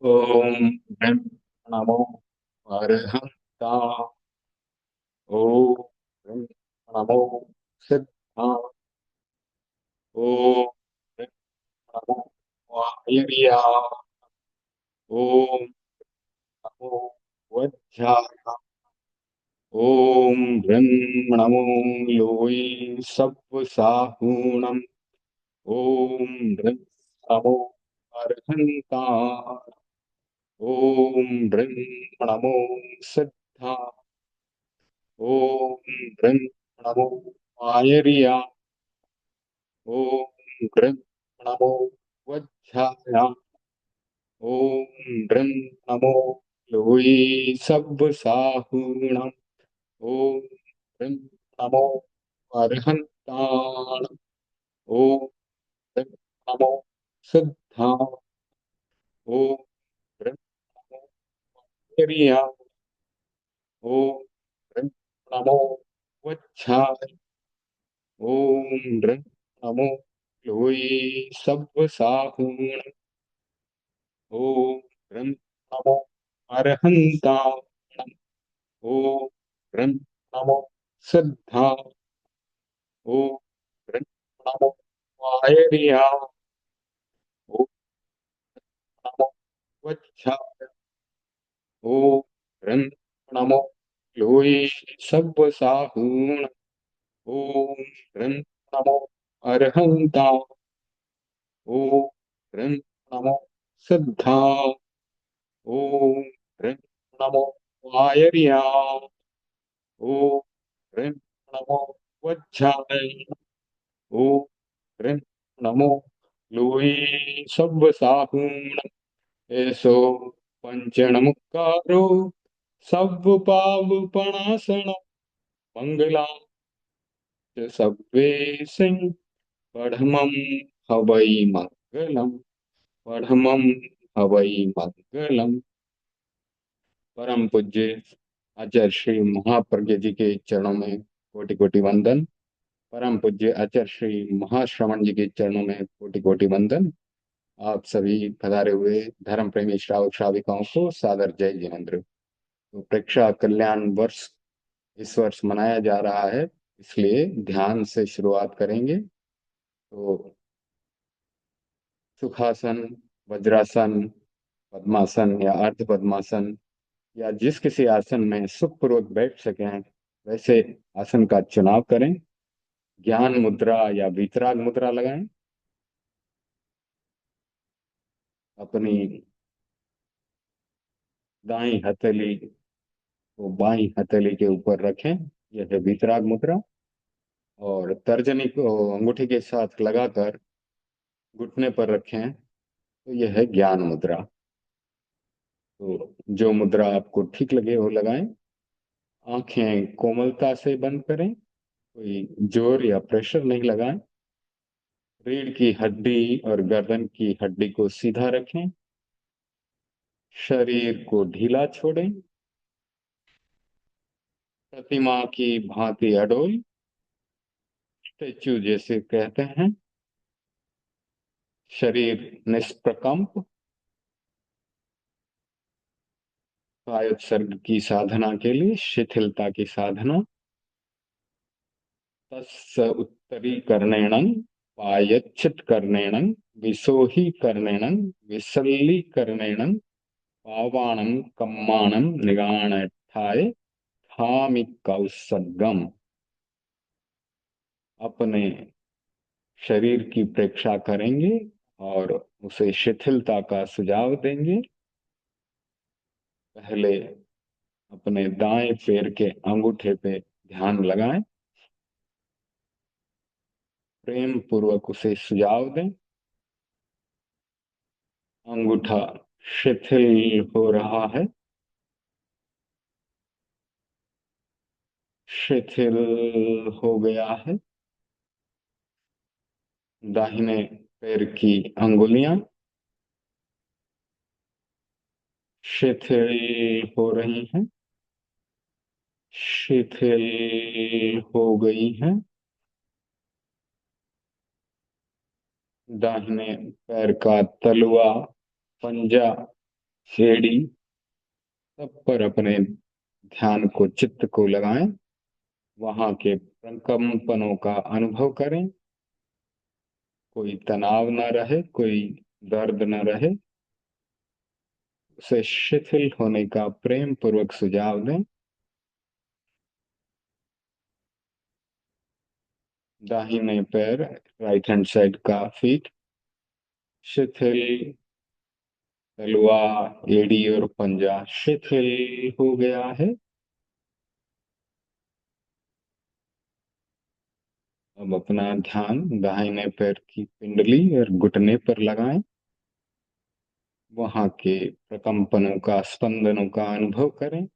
ओम ब्रह्म नमो अर्हंता। ओम ब्रह्म नमो सिद्धा। ओम ब्रह्म नमो वायरिया। ओम नमो वज्राय। ओम ब्रह्म नमो लोई सब्व साहूणम। ओम ब्रह्म नमो अर्हंता। ओम ब्रह्म नमो सिद्धा। ओम ब्रह्म नमो आयरिया। ओम ब्रह्म नमो वज्राय। ओम ब्रह्म नमो लोई सब साहूणम। ओम ब्रह्म नमो अरहंताण। ओम ब्रह्म नमो सिद्धा। ओम ब्रह्म नमो आयरिया। ओम ब्रह्म नमो वज्राय। ओम ड्रं नमो लोई सब साहूण। ओम ड्रं नमो अरहंता। ओम ड्रं नमो सिद्धा। ओम ड्रं नमो वायरिया। ओम नमो वज्झा। ओम ड्रं नमो लोई सब साहूण। ओम ड्रं नमो अरहंता। ओम ड्रं नमो सिद्धा। ओम ह्रीं नमो वायरिया। ओम ह्रीं नमो वज्राय। ओम ह्रीं नमो लोई सब साहूण। ऐसो पंचणमुक्कारो सब पावपणासण। मंगला च सब्बे सिंह पढ़मं हवै मंगलम। पढ़मं हवै मंगलम। परम पूज्य आचार्य श्री महाप्रज्ञ जी के चरणों में कोटि कोटि वंदन। परम पूज्य आचार्य श्री महाश्रवण जी के चरणों में कोटि कोटि वंदन। आप सभी पधारे हुए धर्म प्रेमी श्रावक श्राविकाओं को सादर जय जिनेन्द्र। तो प्रेक्षा कल्याण वर्ष इस वर्ष मनाया जा रहा है, इसलिए ध्यान से शुरुआत करेंगे। तो सुखासन, वज्रासन, पद्मासन या अर्ध पद्मासन या जिस किसी आसन में सुखपूर्वक बैठ सकें वैसे आसन का चुनाव करें। ज्ञान मुद्रा या वितराग मुद्रा लगाएं। अपनी दाई हथेली को बाई हथेली के ऊपर रखें, यह है वितराग मुद्रा। और तर्जनी को अंगूठी के साथ लगाकर घुटने पर रखें, तो यह है ज्ञान मुद्रा। तो जो मुद्रा आपको ठीक लगे वो लगाएं। आंखें कोमलता से बंद करें, कोई जोर या प्रेशर नहीं लगाएं। रीढ़ की हड्डी और गर्दन की हड्डी को सीधा रखें। शरीर को ढीला छोड़ें। प्रतिमा की भांति अडोल, स्टेच्यू जैसे कहते हैं। शरीर निष्प्रकंप। कायोत्सर्ग की साधना के लिए शिथिलता की साधना। तस् उत्तरीकरणेन पायच्छित करणेन विसोही करणेन विसल्लीकरणेन पावाणं कम्माणं निगाणठाय थामि कौसर्गम। अपने शरीर की प्रेक्षा करेंगे और उसे शिथिलता का सुझाव देंगे। पहले अपने दाएं पैर के अंगूठे पे ध्यान लगाएं। प्रेम पूर्वक उसे सुझाव दें। अंगूठा शिथिल हो रहा है। शिथिल हो गया है। दाहिने पैर की अंगुलियां शिथिल हो रही हैं। शिथिल हो गई हैं। दाहिने पैर का तलुआ, पंजा एड़ी, सब पर अपने ध्यान को, चित्त को लगाएं। वहां के प्रकंपनों का अनुभव करें। कोई तनाव न रहे, कोई दर्द न रहे। उसे शिथिल होने का प्रेम पूर्वक सुझाव दें। दाहिने पैर, राइट हैंड साइड का फीट शिथिल। तलवा, एड़ी और पंजा शिथिल हो गया है। अब अपना ध्यान दाहिने पैर की पिंडली और घुटने पर लगाएं। वहां के प्रकंपनों का, स्पंदनों का अनुभव करें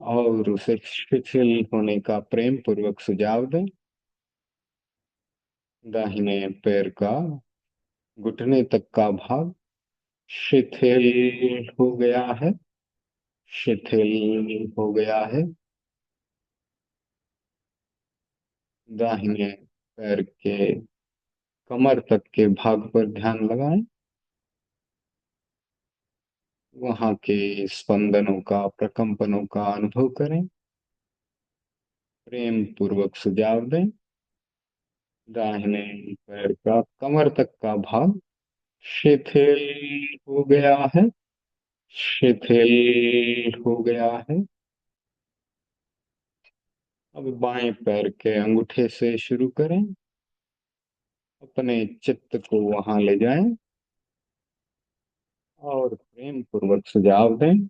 और उसे शिथिल होने का प्रेम पूर्वक सुझाव दें। दाहिने पैर का घुटने तक का भाग शिथिल हो गया है, शिथिल हो गया है। दाहिने पैर के कमर तक के भाग पर ध्यान लगाएं। वहां के स्पंदनों का, प्रकंपनों का अनुभव करें। प्रेम पूर्वक सुझाव दें। दाहिने पैर का कमर तक का भाग शिथिल हो गया है, शिथिल हो गया है। अब बाएं पैर के अंगूठे से शुरू करें। अपने चित्त को वहां ले जाएं और प्रेम पूर्वक सुझाव दें।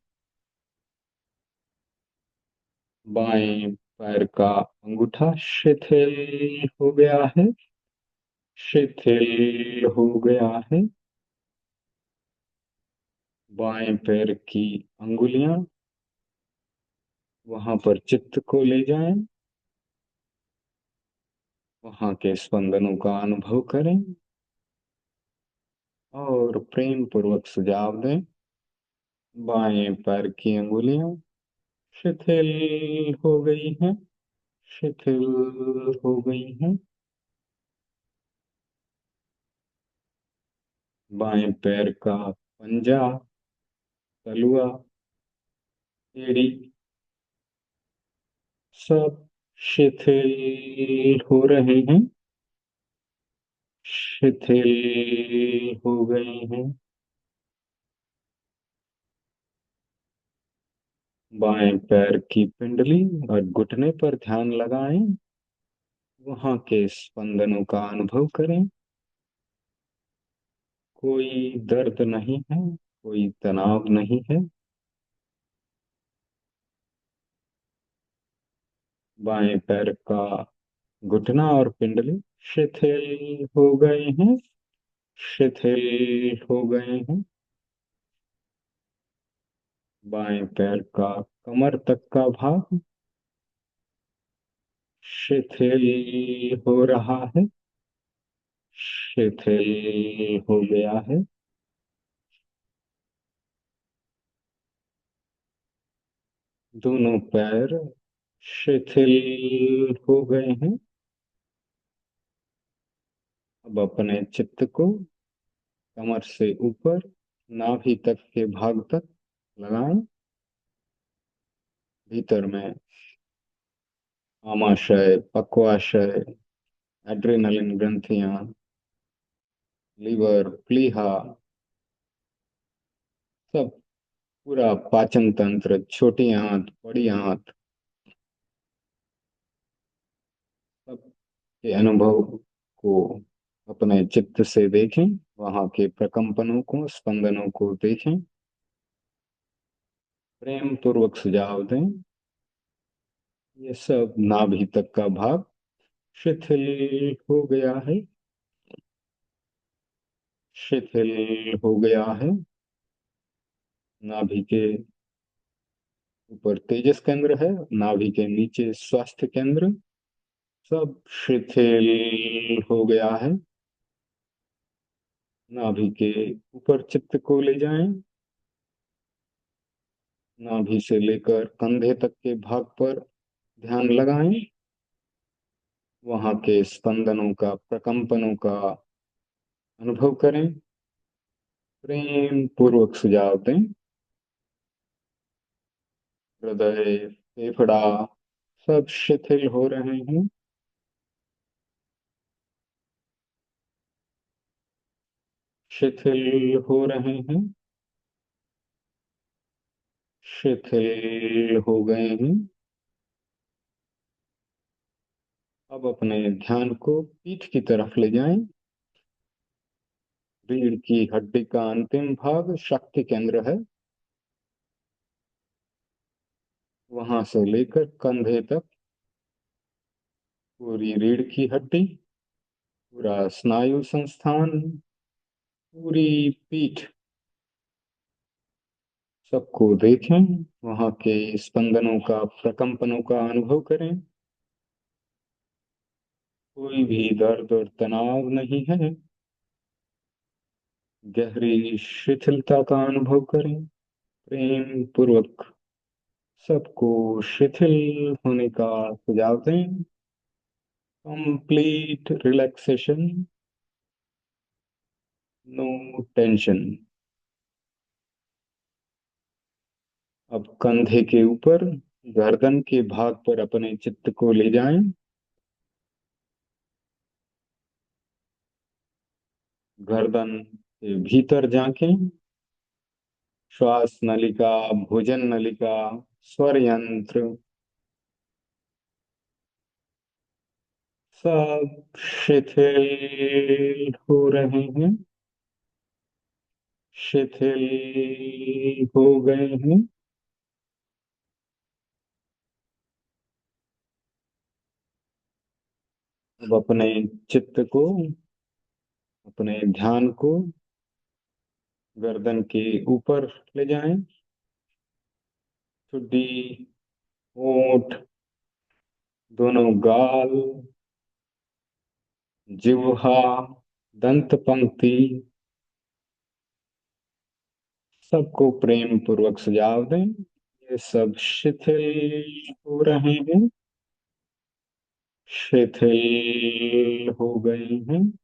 बाएं पैर का अंगूठा शिथिल हो गया है, शिथिल हो गया है। बाएं पैर की अंगुलियां, वहां पर चित्त को ले जाएं। वहां के स्पंदनों का अनुभव करें और प्रेम पूर्वक सुझाव दें। बाएं पैर की अंगुलियां शिथिल हो गई हैं, शिथिल हो गई हैं। बाएं पैर का पंजा, तलुआ, एड़ी सब शिथिल हो रहे हैं, शिथिल हो गए हैं। बाएं पैर की पिंडली और घुटने पर ध्यान लगाएं। वहां के स्पंदनों का अनुभव करें। कोई दर्द नहीं है, कोई तनाव नहीं है। बाएं पैर का घुटना और पिंडली शिथिल हो गए हैं, शिथिल हो गए हैं। बाएं पैर का कमर तक का भाग शिथिल हो रहा है, शिथिल हो गया है। दोनों पैर शिथिल हो गए हैं। अब अपने चित्त को कमर से ऊपर नाभि तक के भाग तक लगाएं। भीतर में आमाशय, पक्वाशय, एड्रेनलिन ग्रंथियां, लीवर, प्लीहा, सब पूरा पाचन तंत्र, छोटी आंत, बड़ी आंत, सब के अनुभव को अपने चित्त से देखें। वहां के प्रकंपनों को, स्पंदनों को देखें। प्रेम पूर्वक सुझाव दें। ये सब नाभि तक का भाग शिथिल हो गया है, शिथिल हो गया है। नाभि के ऊपर तेजस केंद्र है, नाभि के नीचे स्वास्थ्य केंद्र, सब शिथिल हो गया है। नाभि के ऊपर चित्त को ले जाएं। नाभि से लेकर कंधे तक के भाग पर ध्यान लगाएं। वहां के स्पंदनों का, प्रकंपनों का अनुभव करें। प्रेम पूर्वक सुझाव दें। हृदय, फेफड़ा सब शिथिल हो रहे हैं। शिथिल हो रहे हैं। शिथिल हो गए हैं। अब अपने ध्यान को पीठ की तरफ ले जाएं। रीढ़ की हड्डी का अंतिम भाग शक्ति केंद्र है। वहां से लेकर कंधे तक पूरी रीढ़ की हड्डी, पूरा स्नायु संस्थान, पूरी पीठ, सबको देखें। वहां के स्पंदनों का, प्रकंपनों का अनुभव करें। कोई भी दर्द और तनाव नहीं है। गहरी शिथिलता का अनुभव करें। प्रेम पूर्वक सबको शिथिल होने का सुझाव दें। Complete relaxation, no tension. अब कंधे के ऊपर गर्दन के भाग पर अपने चित्त को ले जाएं। गर्दन के भीतर झांकें। श्वास नलिका, भोजन नलिका, स्वर यंत्र सब शिथिल हो रहे हैं। शिथिल हो गए हैं। अब अपने चित्त को, अपने ध्यान को गर्दन के ऊपर ले जाएं। ठुड्डी, होंठ, दोनों गाल, जिह्वा, दंत पंक्ति, सबको प्रेम पूर्वक सुझाव दें। ये सब शिथिल हो रहे हैं। शिथिल हो गए हैं।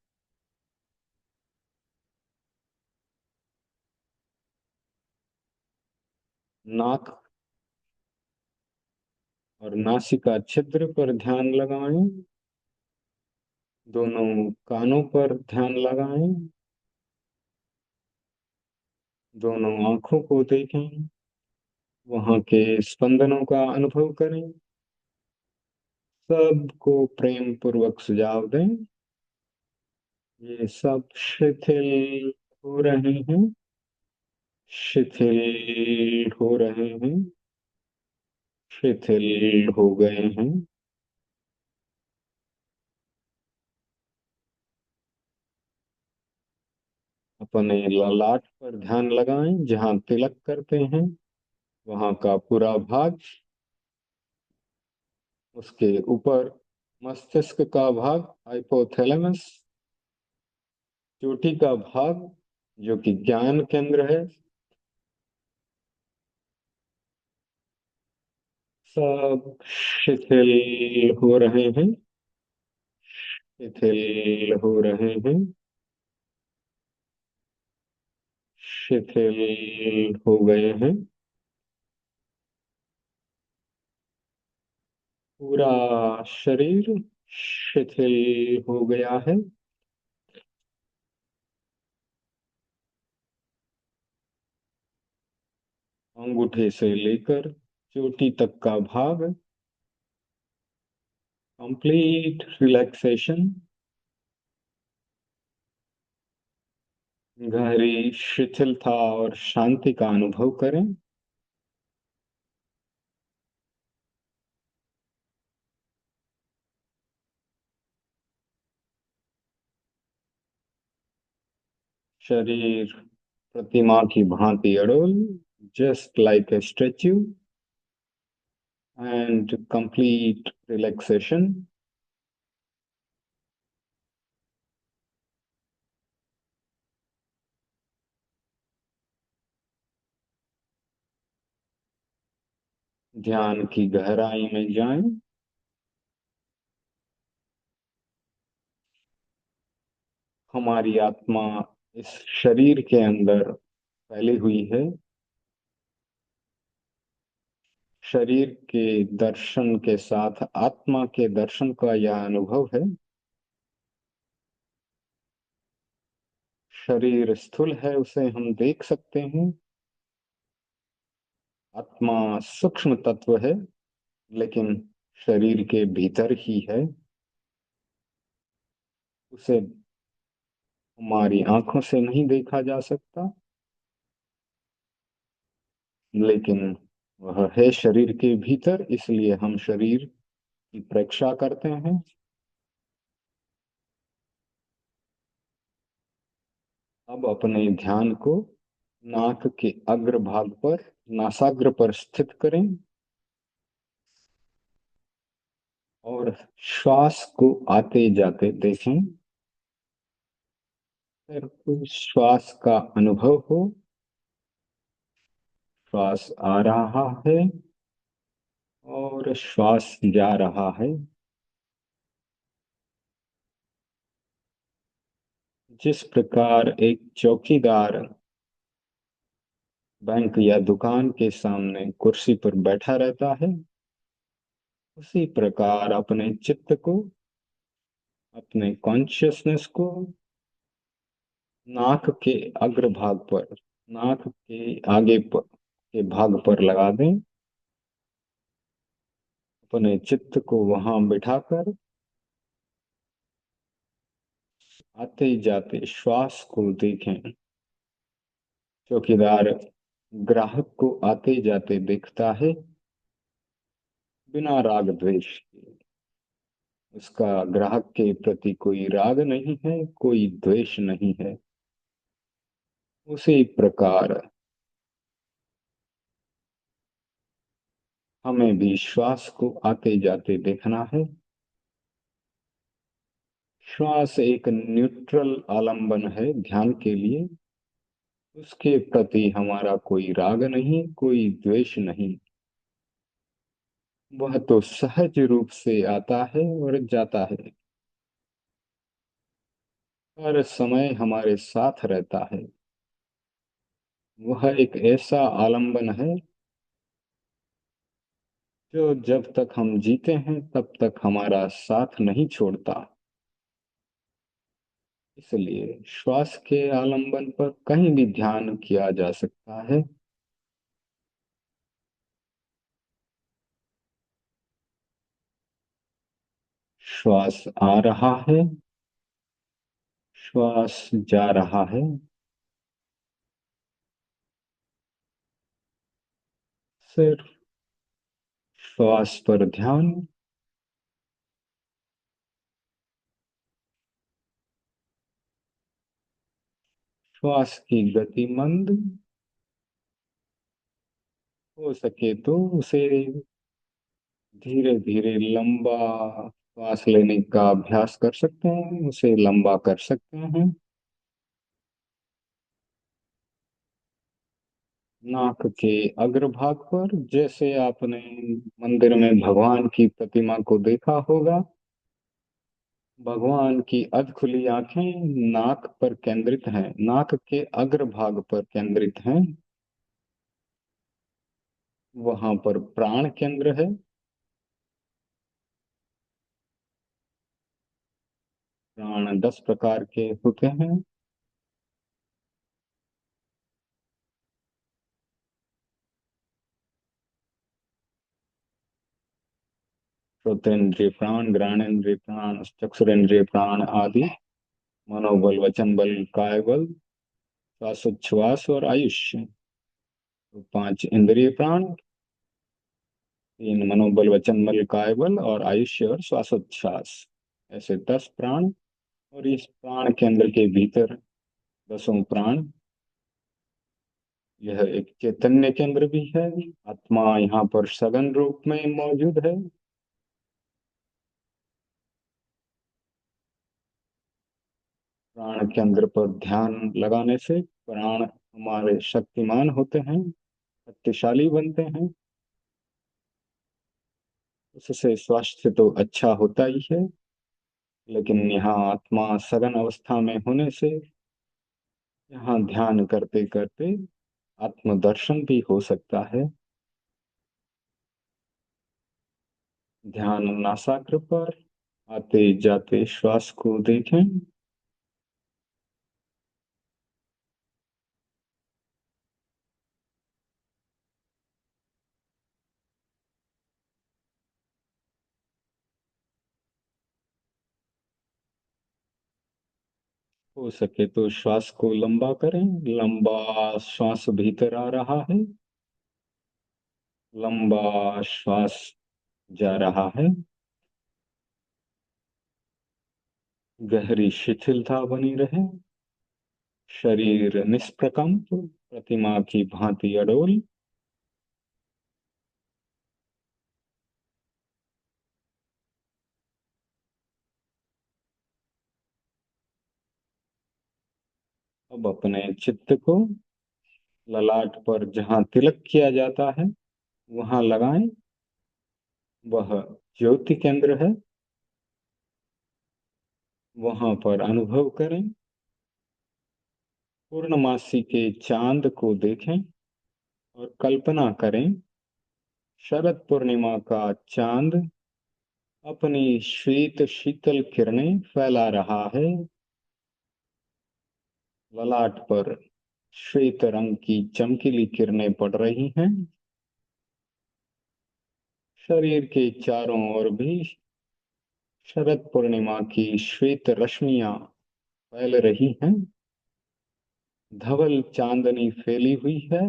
नाक और नासिका छिद्र पर ध्यान लगाएं। दोनों कानों पर ध्यान लगाएं। दोनों आंखों को देखें। वहां के स्पंदनों का अनुभव करें। सबको प्रेम पूर्वक सुझाव दें। ये सब शिथिल हो रहे हैं। शिथिल हो रहे हैं। शिथिल हो गए हैं। अपने ललाट पर ध्यान लगाएं, जहां तिलक करते हैं वहां का पूरा भाग। उसके ऊपर मस्तिष्क का भाग, हाइपोथैलेमस, चोटी का भाग जो कि ज्ञान केंद्र है। सब शिथिल हो रहे हैं। शिथिल हो रहे हैं। शिथिल हो गए हैं। पूरा शरीर शिथिल हो गया है। अंगूठे से लेकर चोटी तक का भाग, कंप्लीट रिलैक्सेशन। गहरी शिथिलता और शांति का अनुभव करें। शरीर प्रतिमा की भांति अड़ोल, just like a statue, and complete relaxation. ध्यान की गहराई में जाएं। हमारी आत्मा इस शरीर के अंदर फैली हुई है। शरीर के दर्शन के साथ आत्मा के दर्शन का यह अनुभव है। शरीर स्थूल है, उसे हम देख सकते हैं। आत्मा सूक्ष्म तत्व है, लेकिन शरीर के भीतर ही है। उसे हमारी आंखों से नहीं देखा जा सकता, लेकिन वह है शरीर के भीतर, इसलिए हम शरीर की प्रेक्षा करते हैं। अब अपने ध्यान को नाक के अग्रभाग पर, नासाग्र पर स्थित करें और श्वास को आते जाते देखें। फिर कोई श्वास का अनुभव हो। श्वास आ रहा है और श्वास जा रहा है। जिस प्रकार एक चौकीदार बैंक या दुकान के सामने कुर्सी पर बैठा रहता है, उसी प्रकार अपने चित्त को, अपने कॉन्शियसनेस को नाक के अग्रभाग पर, नाक के आगे पर, के भाग पर लगा दें। अपने चित्त को वहां बिठाकर आते जाते श्वास को देखें। चौकीदार ग्राहक को आते जाते देखता है, बिना राग द्वेष के। उसका ग्राहक के प्रति कोई राग नहीं है, कोई द्वेष नहीं है। उसी प्रकार हमें भी श्वास को आते जाते देखना है। श्वास एक न्यूट्रल आलंबन है ध्यान के लिए। उसके प्रति हमारा कोई राग नहीं, कोई द्वेष नहीं। वह तो सहज रूप से आता है और जाता है, हर समय हमारे साथ रहता है। वह एक ऐसा आलंबन है जो जब तक हम जीते हैं तब तक हमारा साथ नहीं छोड़ता। इसलिए श्वास के आलंबन पर कहीं भी ध्यान किया जा सकता है। श्वास आ रहा है, श्वास जा रहा है। सिर्फ श्वास पर ध्यान। श्वास की गति मंद हो सके तो उसे धीरे धीरे लंबा सांस लेने का अभ्यास कर सकते हैं, उसे लंबा कर सकते हैं। नाक के अग्रभाग पर, जैसे आपने मंदिर में भगवान की प्रतिमा को देखा होगा। भगवान की अध खुली आंखें नाक पर केंद्रित हैं, नाक के अग्रभाग पर केंद्रित हैं। वहां पर प्राण केंद्र है। प्राण 10 प्रकार के होते हैं। श्रोतेंद्रिय प्राण, घ्राणेन्द्रिय प्राण, चक्षुरेंद्रिय प्राण आदि। मनोबल, वचन बल, काय बल, श्वासोच्छ्वास और आयुष्य। तो 5 इंद्रिय प्राण, 3 मनोबल, वचन बल, काय बल और आयुष्य और श्वासोच्छ्वास। ऐसे 10 प्राण। और इस प्राण केंद्र के भीतर 10 प्राण। यह एक चैतन्य केंद्र भी है। आत्मा यहाँ पर सघन रूप में मौजूद है। प्राण केंद्र पर ध्यान लगाने से प्राण हमारे शक्तिमान होते हैं, शक्तिशाली बनते हैं। उससे स्वास्थ्य तो अच्छा होता ही है, लेकिन यहाँ आत्मा सघन अवस्था में होने से यहाँ ध्यान करते करते आत्मदर्शन भी हो सकता है। ध्यान नासाग्र पर, आते जाते श्वास को देखें। हो सके तो श्वास को लंबा करें। लंबा श्वास भीतर आ रहा है, लंबा श्वास जा रहा है। गहरी शिथिलता बनी रहे। शरीर निष्प्रकंप, प्रतिमा की भांति अडोल। अब अपने चित्त को ललाट पर जहाँ तिलक किया जाता है वहां लगाएं। वह ज्योति केंद्र है, वहां पर अनुभव करें। पूर्णमासी के चांद को देखें और कल्पना करें, शरद पूर्णिमा का चांद अपनी श्वेत शीतल किरणें फैला रहा है। ललाट पर श्वेत रंग की चमकीली किरणें पड़ रही हैं। शरीर के चारों ओर भी शरद पूर्णिमा की श्वेत रश्मियां फैल रही हैं। धवल चांदनी फैली हुई है,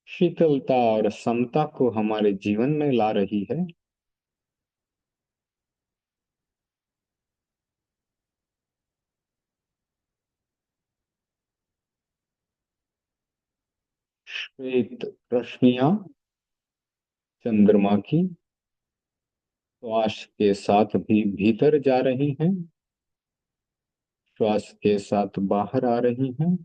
शीतलता और समता को हमारे जीवन में ला रही है। श्वेत रश्मियां चंद्रमा की श्वास के साथ भी भीतर जा रही हैं, श्वास के साथ बाहर आ रही हैं।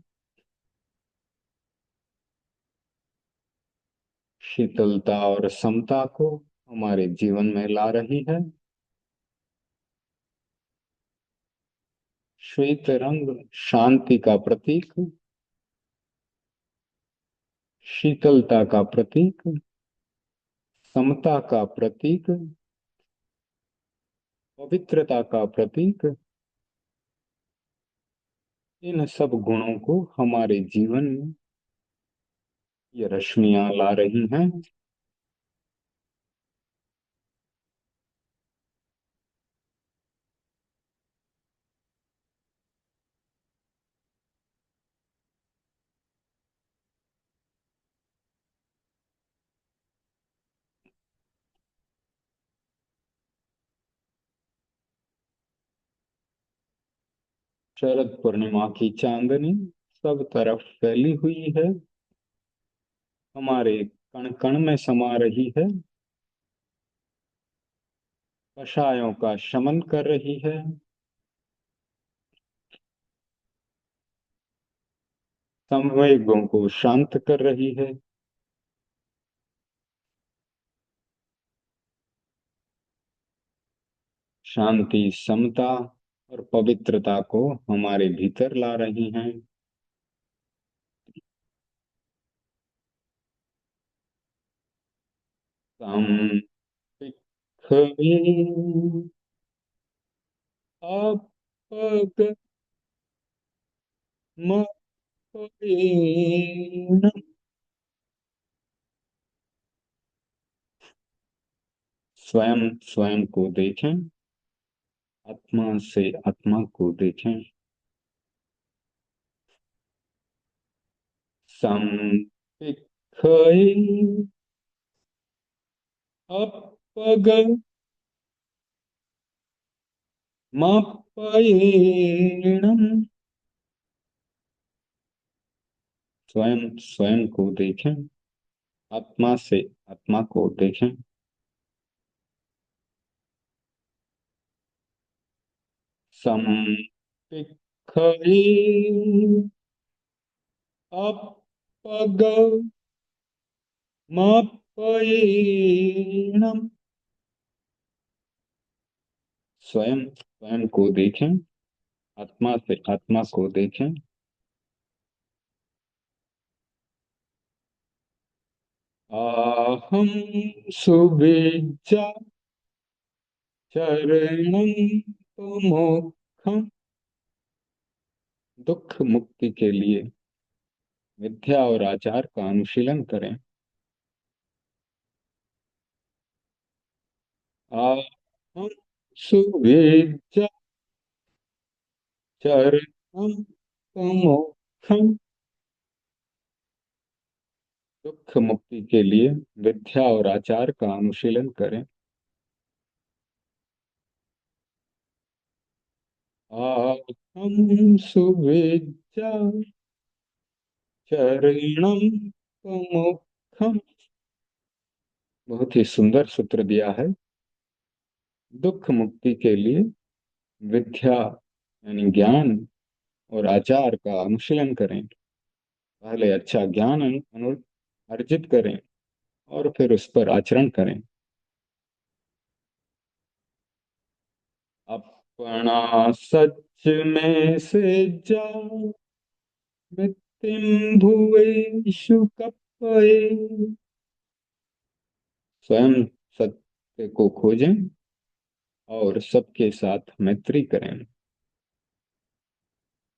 शीतलता और समता को हमारे जीवन में ला रही है। श्वेत रंग शांति का प्रतीक, शीतलता का प्रतीक, समता का प्रतीक, पवित्रता का प्रतीक। इन सब गुणों को हमारे जीवन में ये रश्मियां ला रही हैं। शरद पूर्णिमा की चांदनी सब तरफ फैली हुई है, हमारे कण कण में समा रही है, कषायों का शमन कर रही है, संवेगों को शांत कर रही है। शांति, समता और पवित्रता को हमारे भीतर ला रही हैं। हम खड़ी आपग मपीन। स्वयं स्वयं को देखें, आत्मा से आत्मा को देखें। संपिखई अपग मपयेणम। स्वयं स्वयं को देखें, आत्मा से आत्मा को देखें। संपिखई अपग मपयेणम। स्वयं स्वयं को देखें, आत्मा से आत्मा को देखें। आहम सुविज्जा चरणम तमोक्षम। दुख मुक्ति के लिए विद्या और आचार का अनुशीलन करें। आहम सुविज्जा चरणम तमोक्षम। दुख मुक्ति के लिए विद्या और आचार का अनुशीलन करें। आहम सुविज्जा चरणम तमोक्षम। बहुत ही सुंदर सूत्र दिया है। दुख मुक्ति के लिए विद्या यानी ज्ञान और आचार का अनुशीलन करें। पहले अच्छा ज्ञान अर्जित करें और फिर उस पर आचरण करें। अपना सच में से जाओ मृत्युम भुवेषु कपये। स्वयं सत्य को खोजें और सबके साथ मैत्री करें।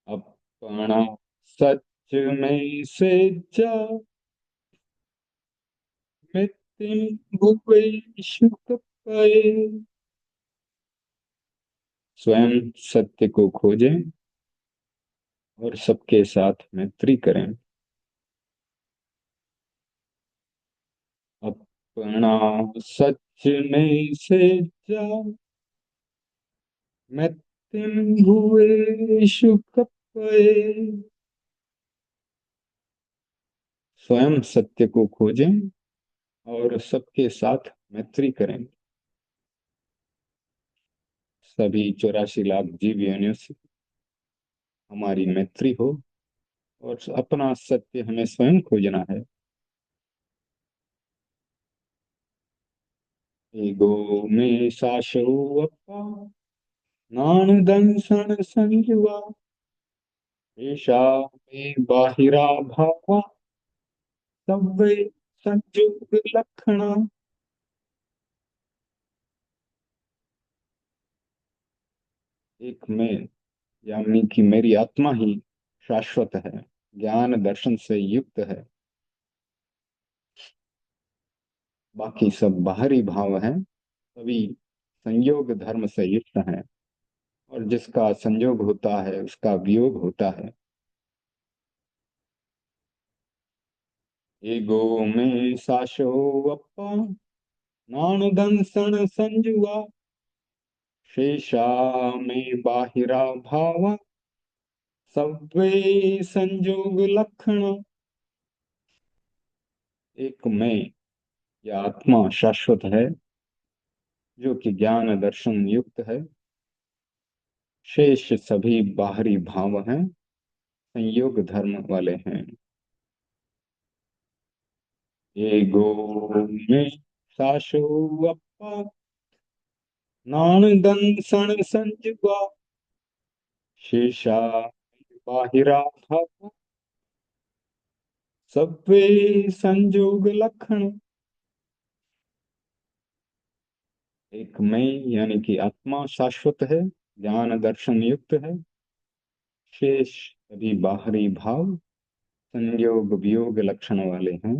अपना सच में से जाओ मृत्युम भुवेषु कपये। स्वयं सत्य को खोजें और सबके साथ मैत्री करें। अपना सच में से जाओ मृत्युम भुवेषु कपये। स्वयं सत्य को खोजें और सबके साथ मैत्री करें। सभी 84 लाख जीव योनियों से हमारी मैत्री हो और अपना सत्य हमें स्वयं खोजना है। ईगो में साशो अपा नान दंसन संजुआ। ईशा में बाहिरा भावा सव्वे संजुग लक्षणा। एक मैं यानी कि मेरी आत्मा ही शाश्वत है, ज्ञान दर्शन से युक्त है। बाकी सब बाहरी भाव हैं, सभी संयोग धर्म से युक्त हैं। और जिसका संयोग होता है उसका वियोग होता है। ईगो में साशो अप्पा नान दंसन संजुआ। शेषा में बाहिरा भावा सव्वे संयोग लक्षण। एक मैं या आत्मा शाश्वत है जो कि ज्ञान दर्शन युक्त है। शेष सभी बाहरी भाव हैं, संयोग धर्म वाले हैं। ईगो में साशो अप्पा नान दंसन संजुआ। शेषा बाहिरा भाव सब्वे संयोग लक्षण। एक मैं यानी कि आत्मा शाश्वत है, ज्ञान दर्शन युक्त है। शेष सभी बाहरी भाव संयोग वियोग लक्षण वाले हैं।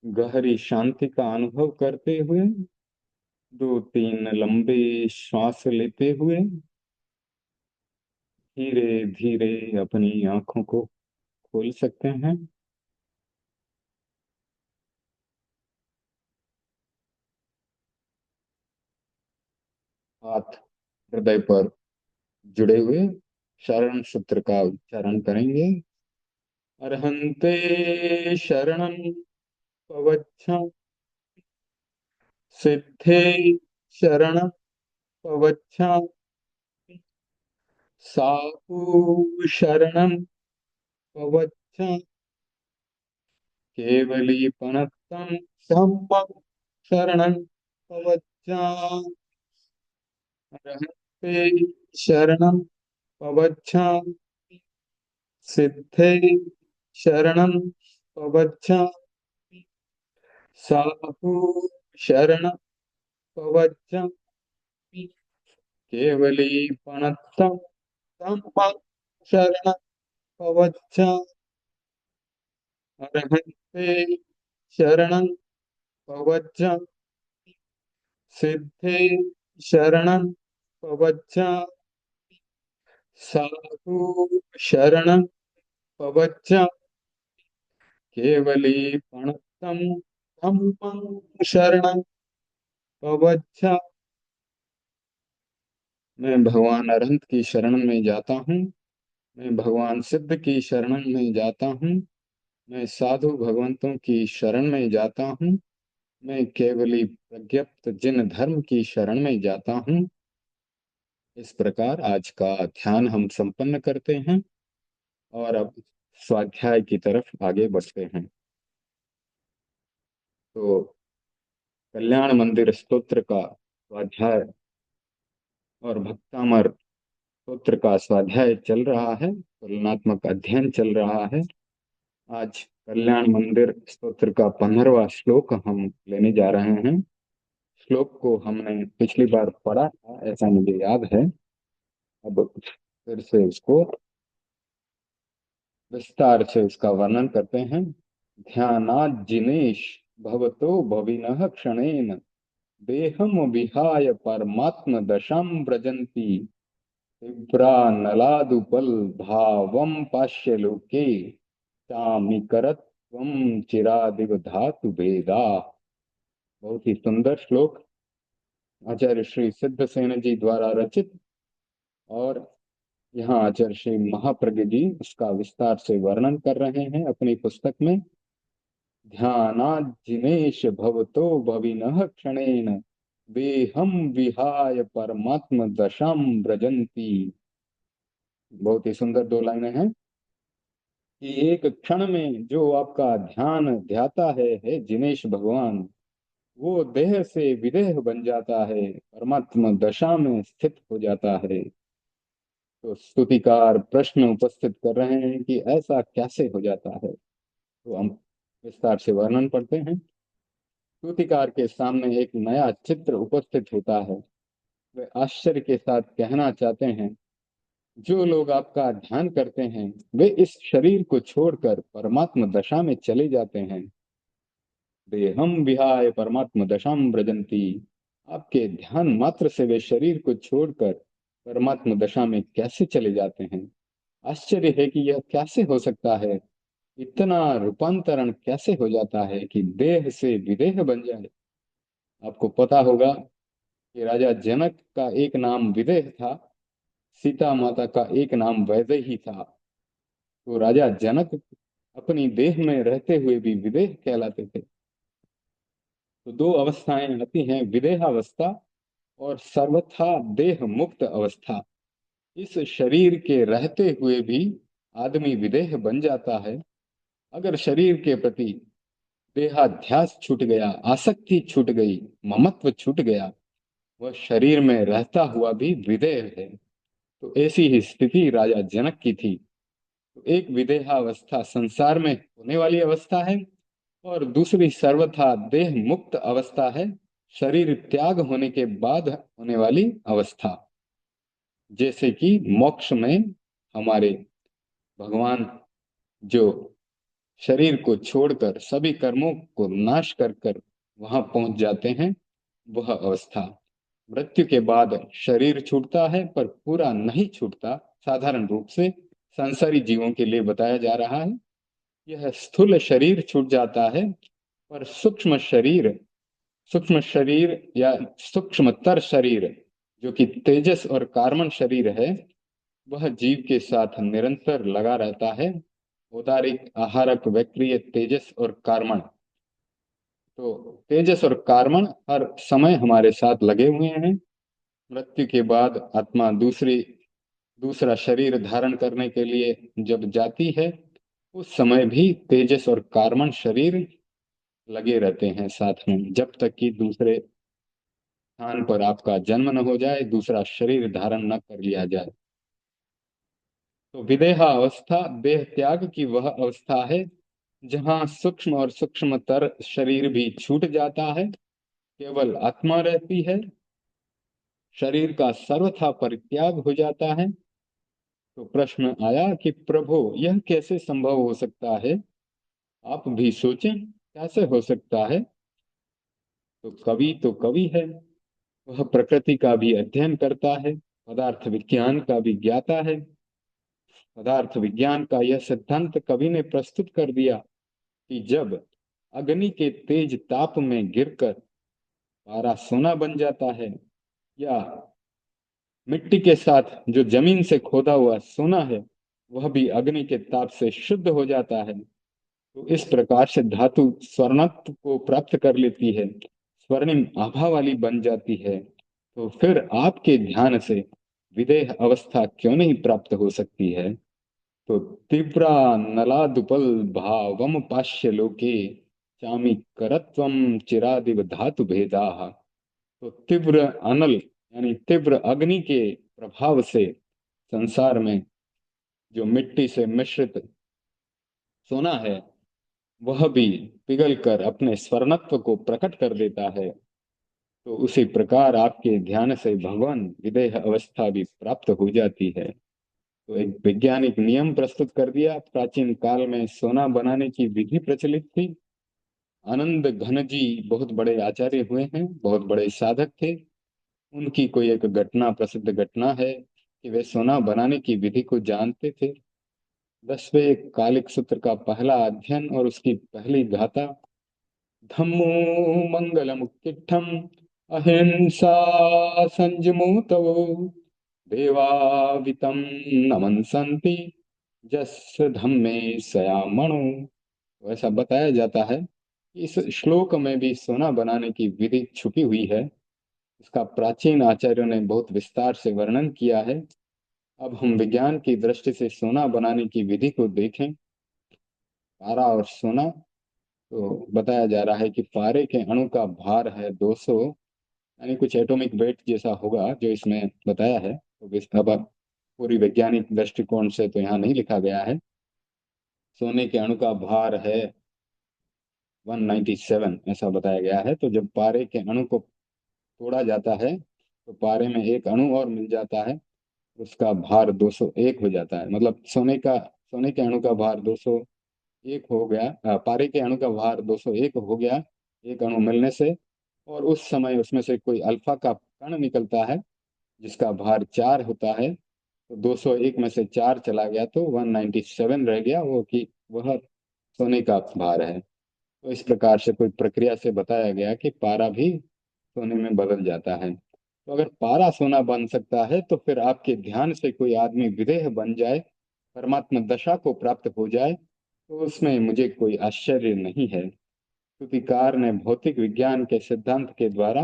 गहरी शांति का अनुभव करते हुए 2-3 लंबे श्वास लेते हुए धीरे धीरे अपनी आंखों को खोल सकते हैं। हाथ हृदय पर जुड़े हुए शरण सूत्र का उच्चारण करेंगे। अरहंते शरणं पवच्छं सिद्धे शरणं पवच्छं साहु शरणं पवच्च केवलीपनत्तं धम्मं शरणं पवच्च रहते शरणं पवच्च सिद्धे शरणं पवच्च साहु शरणं पवच्च केवलीपनत्तं धम्मं शरणं पवच्च रहते शरणं पवच्च सिद्धे शरणं पवच्च साधु शरणं पवच्च केवलीपणतं धम्मं शरणं पवच्च। मैं भगवान अरहंत की शरण में जाता हूँ। मैं भगवान सिद्ध की शरण में जाता हूँ। मैं साधु भगवंतों की शरण में जाता हूँ। मैं केवली प्रज्ञप्त जिन धर्म की शरण में जाता हूँ। इस प्रकार आज का ध्यान हम संपन्न करते हैं और अब स्वाध्याय की तरफ आगे बढ़ते हैं। तो कल्याण मंदिर स्तोत्र का स्वाध्याय और भक्तामर स्तोत्र का स्वाध्याय चल रहा है, तुलनात्मक अध्ययन चल रहा है। आज कल्याण मंदिर स्तोत्र का 15वां श्लोक हम लेने जा रहे हैं। श्लोक को हमने पिछली बार पढ़ा था, ऐसा मुझे याद है। अब फिर से इसको विस्तार से उसका वर्णन करते हैं। ध्यानात् जिनेश भवतो भविनः क्षणेन देहम विहाय परमात्म दशां व्रजन्ति विभ्रानलादुपल भावम पाश्यलोके चामीकरत्वं चिरादिव धातु भेदा। बहुत ही सुंदर श्लोक आचार्य श्री सिद्धसेन जी द्वारा रचित, और यहाँ आचार्य श्री महाप्रज्ञ जी उसका विस्तार से वर्णन कर रहे हैं अपनी पुस्तक में। ध्यानात् जिनेश भवतो भविनः क्षणेन देहम विहाय परमात्म दशां व्रजन्ति। बहुत ही सुंदर दो लाइनें हैं कि एक क्षण में जो आपका ध्यान ध्याता है जिनेश भगवान, वो देह से विदेह बन जाता है, परमात्मा दशा में स्थित हो जाता है। तो स्तुतिकार प्रश्न उपस्थित कर रहे हैं कि ऐसा कैसे हो जाता है। तो हम विस्तार से वर्णन पढ़ते हैं। स्तुतिकार के सामने एक नया चित्र उपस्थित होता है। वे आश्चर्य के साथ कहना चाहते हैं, जो लोग आपका ध्यान करते हैं वे इस शरीर को छोड़कर परमात्म दशा में चले जाते हैं। देहम विहाय परमात्म दशाम व्रजंती। आपके ध्यान मात्र से वे शरीर को छोड़कर परमात्म दशा में कैसे चले जाते हैं। आश्चर्य है कि यह कैसे हो सकता है। इतना रूपांतरण कैसे हो जाता है कि देह से विदेह बन जाए। आपको पता होगा कि राजा जनक का एक नाम विदेह था, सीता माता का एक नाम वैदेही था। तो राजा जनक अपनी देह में रहते हुए भी विदेह कहलाते थे। तो दो अवस्थाएं आती हैं, विदेहावस्था और सर्वथा देह मुक्त अवस्था। इस शरीर के रहते हुए भी आदमी विदेह बन जाता है। अगर शरीर के प्रति देहाध्यास छूट गया, आसक्ति छूट गई, ममत्व छूट गया, वह शरीर में रहता हुआ भी विदेह है। तो ऐसी ही स्थिति राजा जनक की थी। तो एक विदेहावस्था संसार में होने वाली अवस्था है, और दूसरी सर्वथा देह मुक्त अवस्था है, शरीर त्याग होने के बाद होने वाली अवस्था। जैसे कि मोक्ष में हमारे भगवान जो शरीर को छोड़कर सभी कर्मों को नाश कर कर वहां पहुंच जाते हैं, वह अवस्था। मृत्यु के बाद शरीर छूटता है पर पूरा नहीं छूटता। साधारण रूप से संसारी जीवों के लिए बताया जा रहा है। यह स्थूल शरीर छूट जाता है, पर सूक्ष्म शरीर या सूक्ष्मतर शरीर जो कि तेजस और कार्बन शरीर है, वह जीव के साथ निरंतर लगा रहता है। उदारिक आहारक वक्रिय तेजस और कार्बन। तो तेजस और कार्बन हर समय हमारे साथ लगे हुए हैं। मृत्यु के बाद आत्मा दूसरा शरीर धारण करने के लिए जब जाती है, उस समय भी तेजस और कार्बन शरीर लगे रहते हैं साथ में, जब तक कि दूसरे स्थान पर आपका जन्म न हो जाए, दूसरा शरीर धारण न कर लिया जाए। तो विदेहा अवस्था देह त्याग की वह अवस्था है जहाँ सूक्ष्म और सूक्ष्मतर शरीर भी छूट जाता है, केवल आत्मा रहती है, शरीर का सर्वथा परित्याग हो जाता है। तो प्रश्न आया कि प्रभु यह कैसे संभव हो सकता है, आप भी सोचें कैसे हो सकता है। तो कवि है, वह प्रकृति का भी अध्ययन करता है, पदार्थ विज्ञान का भी ज्ञाता है। पदार्थ विज्ञान का यह सिद्धांत कवि ने प्रस्तुत कर दिया कि जब अग्नि के तेज ताप में गिरकर पारा सोना बन जाता है, या मिट्टी के साथ जो जमीन से खोदा हुआ सोना है वह भी अग्नि के ताप से शुद्ध हो जाता है, तो इस प्रकार से धातु स्वर्णत्व को प्राप्त कर लेती है, स्वर्णिम आभा वाली बन जाती है। तो फिर आपके ध्यान से विदेह अवस्था क्यों नहीं प्राप्त हो सकती है। तो तीव्रा नलादुपल भावम पाश्य लोके चामी करत्वम चिरादिव धातु भेदा। तो तीव्र अनल यानी तीव्र अग्नि के प्रभाव से संसार में जो मिट्टी से मिश्रित सोना है वह भी पिघलकर अपने स्वर्णत्व को प्रकट कर देता है। तो उसी प्रकार आपके ध्यान से भगवान विदेह अवस्था भी प्राप्त हो जाती है। तो एक वैज्ञानिक नियम प्रस्तुत कर दिया। प्राचीन काल में सोना बनाने की विधि प्रचलित थी। आनंद घन जी बहुत बड़े आचार्य हुए हैं, बहुत बड़े साधक थे। उनकी कोई एक घटना, प्रसिद्ध घटना है कि वे सोना बनाने की विधि को जानते थे। 10वें कालिक सूत्र का पहला अध्ययन और उसकी पहली गाथा, धम्मो मंगलमुत्तिष्ठम् अहिंसा संयमो देवावितं नमंसन्ति जस्य धम्मे सयामणो। वैसा बताया जाता है कि इस श्लोक में भी सोना बनाने की विधि छुपी हुई है। इसका प्राचीन आचार्यों ने बहुत विस्तार से वर्णन किया है। अब हम विज्ञान की दृष्टि से सोना बनाने की विधि को देखें। पारा और सोना, तो बताया जा रहा है कि पारे के अणु का भार है 200, यानी कुछ एटॉमिक वेट जैसा होगा जो इसमें बताया है। तो अब पूरी वैज्ञानिक दृष्टिकोण से तो यहाँ नहीं लिखा गया है। सोने के अणु का भार है 197 ऐसा बताया गया है। तो जब पारे के अणु को तोड़ा जाता है तो पारे में एक अणु और मिल जाता है, उसका भार 201 हो जाता है। मतलब सोने के अणु का भार 201 हो गया, पारे के अणु का भार 201 हो गया एक अणु मिलने से। और उस समय उसमें से कोई अल्फा का कण निकलता है जिसका भार 4 होता है। तो 201 में से 4 चला गया तो 197 रह गया, वो कि वह सोने का भार है। तो इस प्रकार से कोई प्रक्रिया से बताया गया कि पारा भी सोने में बदल जाता है। तो अगर पारा सोना बन सकता है तो फिर आपके ध्यान से कोई आदमी विदेह बन जाए, परमात्मा दशा को प्राप्त हो जाए, तो उसमें मुझे कोई आश्चर्य नहीं है, क्योंकि कार ने भौतिक विज्ञान के सिद्धांत के द्वारा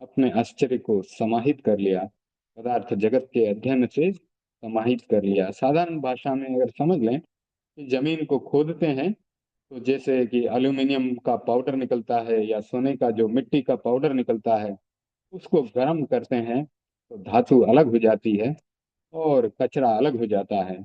अपने आश्चर्य को समाहित कर लिया, पदार्थ जगत के अध्ययन से समाहित कर लिया। साधारण भाषा में अगर समझ लें कि जमीन को खोदते हैं तो जैसे कि एल्यूमिनियम का पाउडर निकलता है या सोने का जो मिट्टी का पाउडर निकलता है, उसको गर्म करते हैं तो धातु अलग हो जाती है और कचरा अलग हो जाता है,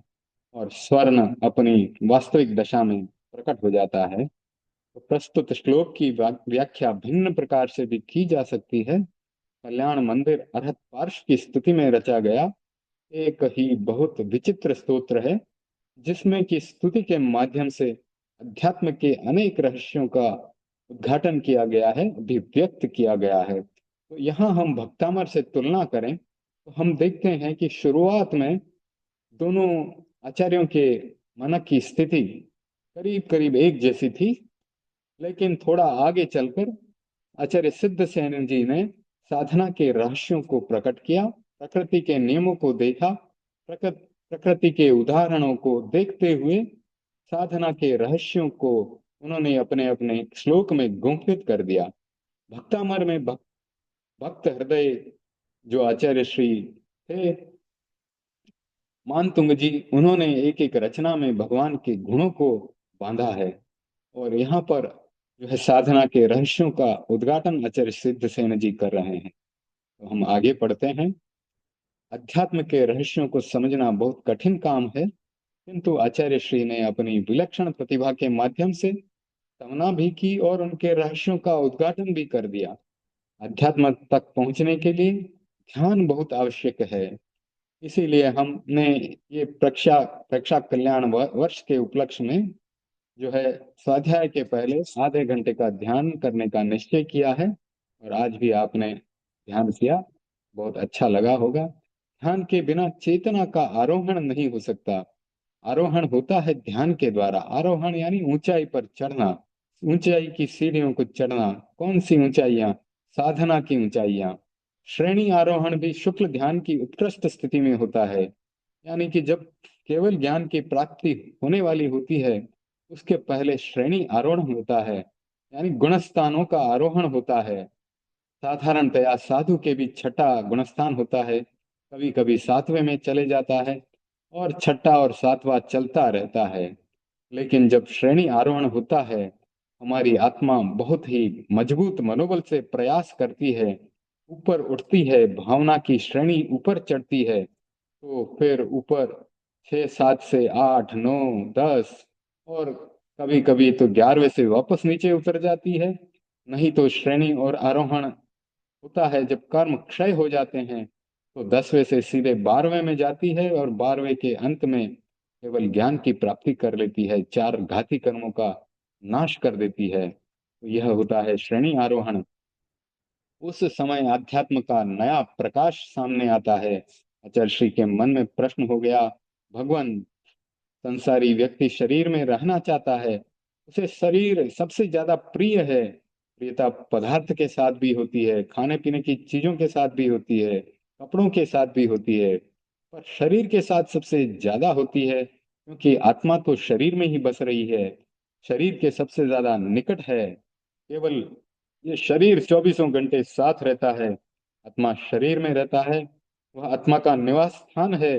और स्वर्ण अपनी वास्तविक दशा में प्रकट हो जाता है। तो प्रस्तुत श्लोक की व्याख्या भिन्न प्रकार से भी की जा सकती है। कल्याण मंदिर अरहत पार्श्व की स्तुति में रचा गया एक ही बहुत विचित्र स्तोत्र है, जिसमें कि स्तुति के माध्यम से अध्यात्म के अनेक रहस्यों का उद्घाटन किया गया है, अभिव्यक्त किया गया है। तो यहाँ हम भक्तामर से तुलना करें तो हम देखते हैं कि शुरुआत में दोनों आचार्यों के मन की स्थिति करीब करीब एक जैसी थी, लेकिन थोड़ा आगे चलकर आचार्य सिद्ध सेन जी ने साधना के रहस्यों को प्रकट किया, प्रकृति के नियमों को देखा, प्रकृति के उदाहरणों को देखते हुए साधना के रहस्यों को उन्होंने अपने अपने श्लोक में गुंफित कर दिया। भक्तामर में भक्त हृदय जो आचार्य श्री थे, मानतुंग जी, उन्होंने एक एक रचना में भगवान के गुणों को बांधा है। और यहाँ पर जो है साधना के रहस्यों का उद्घाटन आचार्य सिद्ध सेन जी कर रहे हैं। तो हम आगे पढ़ते हैं। अध्यात्म के रहस्यों को समझना बहुत कठिन काम है, किंतु आचार्य श्री ने अपनी विलक्षण प्रतिभा के माध्यम से सामना भी की और उनके रहस्यों का उद्घाटन भी कर दिया। अध्यात्म तक पहुंचने के लिए ध्यान बहुत आवश्यक है। इसीलिए हमने ये प्रक्षा प्रक्षा कल्याण वर्ष के उपलक्ष्य में जो है स्वाध्याय के पहले आधे घंटे का ध्यान करने का निश्चय किया है। और आज भी आपने ध्यान किया, बहुत अच्छा लगा होगा। ध्यान के बिना चेतना का आरोहण नहीं हो सकता। आरोहण होता है ध्यान के द्वारा। आरोहण यानी ऊंचाई पर चढ़ना, ऊंचाई की सीढ़ियों को चढ़ना। कौन सी ऊंचाइयां? साधना की ऊंचाइयां। श्रेणी आरोहण भी शुक्ल ध्यान की उत्कृष्ट स्थिति में होता है। यानी कि जब केवल ज्ञान की प्राप्ति होने वाली होती है, उसके पहले श्रेणी आरोहण होता है, यानी गुणस्थानों का आरोहण होता है। साधारणतया साधु के भी छठा गुणस्थान होता है, कभी कभी सातवें में चले जाता है, और छठा और सातवां चलता रहता है। लेकिन जब श्रेणी आरोहण होता है, हमारी आत्मा बहुत ही मजबूत मनोबल से प्रयास करती है, ऊपर उठती है, भावना की श्रेणी ऊपर चढ़ती है। तो फिर ऊपर 6 7 से 8 9 10, और कभी कभी तो 11वें से वापस नीचे उतर जाती है। नहीं तो श्रेणी और आरोहण होता है जब कर्म क्षय हो जाते हैं, तो 10वें से सीधे 12वें में जाती है, और 12वें के अंत में केवल ज्ञान की प्राप्ति कर लेती है, चार घाती कर्मों का नाश कर देती है। तो यह होता है श्रेणी आरोहण। उस समय अध्यात्म का नया प्रकाश सामने आता है। आचार्य श्री के मन में प्रश्न हो गया, भगवान, संसारी व्यक्ति शरीर में रहना चाहता है, उसे शरीर सबसे ज्यादा प्रिय है। प्रियता पदार्थ के साथ भी होती है, खाने पीने की चीजों के साथ भी होती है, कपड़ों के साथ भी होती है, पर शरीर के साथ सबसे ज्यादा होती है, क्योंकि आत्मा तो शरीर में ही बस रही है, शरीर के सबसे ज्यादा निकट है। केवल ये शरीर चौबीसों घंटे साथ रहता है, आत्मा शरीर में रहता है, वह आत्मा का निवास स्थान है।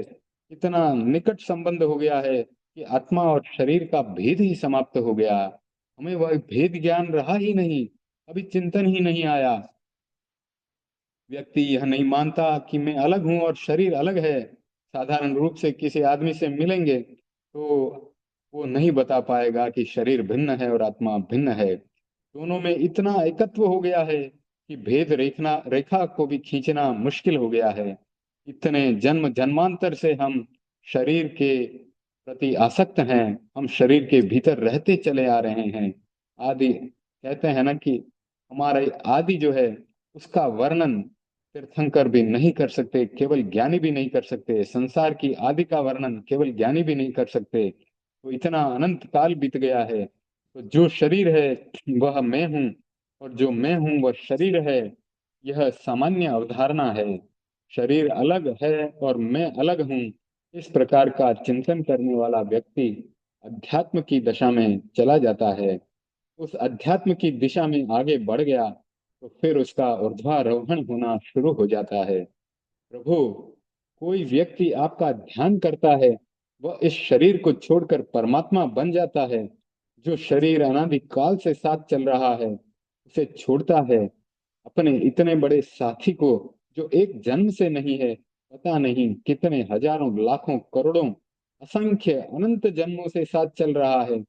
इतना निकट संबंध हो गया है कि आत्मा और शरीर का भेद ही समाप्त हो गया। हमें वह भेद ज्ञान रहा ही नहीं, अभी चिंतन ही नहीं आया। व्यक्ति यह नहीं मानता कि मैं अलग हूं और शरीर अलग है। साधारण रूप से किसी आदमी से मिलेंगे तो वो नहीं बता पाएगा कि शरीर भिन्न है और आत्मा भिन्न है। दोनों में इतना एकत्व हो गया है कि भेद रेखना रेखा को भी खींचना मुश्किल हो गया है। इतने जन्म जन्मांतर से हम शरीर के प्रति आसक्त हैं, हम शरीर के भीतर रहते चले आ रहे हैं। आदि कहते हैं ना कि हमारे आदि जो है उसका वर्णन तीर्थंकर भी नहीं कर सकते, केवल ज्ञानी भी नहीं कर सकते। संसार की आदि का वर्णन केवल ज्ञानी भी नहीं कर सकते। तो इतना अनंत काल बीत गया है। तो जो शरीर है वह मैं हूँ, और जो मैं हूँ वह शरीर है, यह सामान्य अवधारणा है। शरीर अलग है और मैं अलग हूँ, इस प्रकार का चिंतन करने वाला व्यक्ति अध्यात्म की दशा में चला जाता है। उस अध्यात्म की दिशा में आगे बढ़ गया तो फिर उसका ऊर्ध्वारोहण होना शुरू हो जाता है। प्रभु, कोई व्यक्ति आपका ध्यान करता है, वह इस शरीर को छोड़कर परमात्मा बन जाता है। जो शरीर अनादि काल से साथ चल रहा है, उसे छोड़ता है। अपने इतने बड़े साथी को, जो एक जन्म से नहीं है, पता नहीं कितने हजारों लाखों करोड़ों असंख्य अनंत जन्मों से साथ चल रहा है,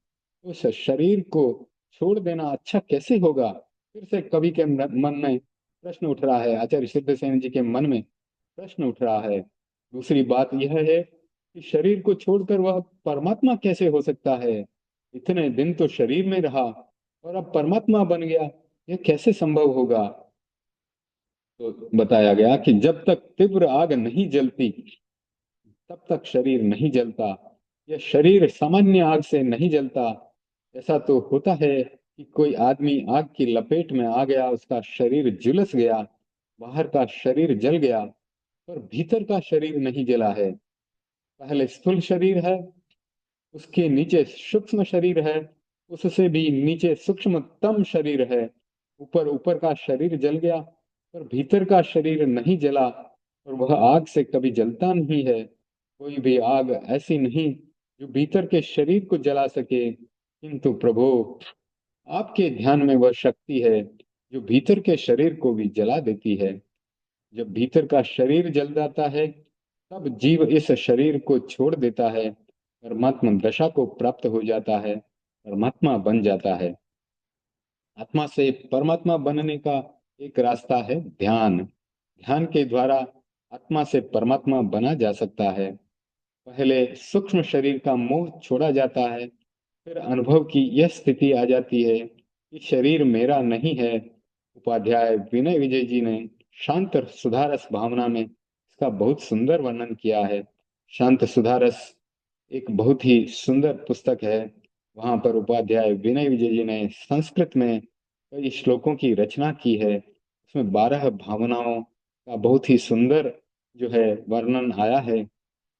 उस शरीर को छोड़ देना अच्छा कैसे होगा? फिर से कवि के मन में प्रश्न उठ रहा है, आचार्य सिद्धसेन जी के मन में प्रश्न उठ रहा है। दूसरी बात यह है कि शरीर को छोड़कर वह परमात्मा कैसे हो सकता है? इतने दिन तो शरीर में रहा और अब परमात्मा बन गया, यह कैसे संभव होगा? तो बताया गया कि जब तक तीव्र आग नहीं जलती, तब तक शरीर नहीं जलता। यह शरीर सामान्य आग से नहीं जलता। ऐसा तो होता है कि कोई आदमी आग की लपेट में आ गया, उसका शरीर झुलस गया, बाहर का शरीर जल गया, पर भीतर का शरीर नहीं जला है। पहले स्थूल शरीर है, उसके नीचे सूक्ष्म शरीर है, उससे भी नीचे सूक्ष्मतम शरीर है। ऊपर ऊपर का शरीर जल गया, पर भीतर का शरीर नहीं जला, और वह आग से कभी जलता नहीं है। कोई भी आग ऐसी नहीं जो भीतर के शरीर को जला सके, किंतु प्रभु आपके ध्यान में वह शक्ति है जो भीतर के शरीर को भी जला देती है। जब भीतर का शरीर जल जाता है, तब जीव इस शरीर को छोड़ देता है, परमात्मा दशा को प्राप्त हो जाता है, परमात्मा बन जाता है। आत्मा से परमात्मा बनने का एक रास्ता है ध्यान। ध्यान के द्वारा आत्मा से परमात्मा बना जा सकता है। पहले सूक्ष्म शरीर का मोह छोड़ा जाता है, फिर अनुभव की यह स्थिति आ जाती है कि शरीर मेरा नहीं है। उपाध्याय विनय विजय जी ने शांत सुधारस भावना में इसका बहुत सुंदर वर्णन किया है। शांत सुधारस एक बहुत ही सुंदर पुस्तक है। वहां पर उपाध्याय विनय विजय जी ने संस्कृत में कई श्लोकों की रचना की है। उसमें 12 भावनाओं का बहुत ही सुंदर जो है वर्णन आया है।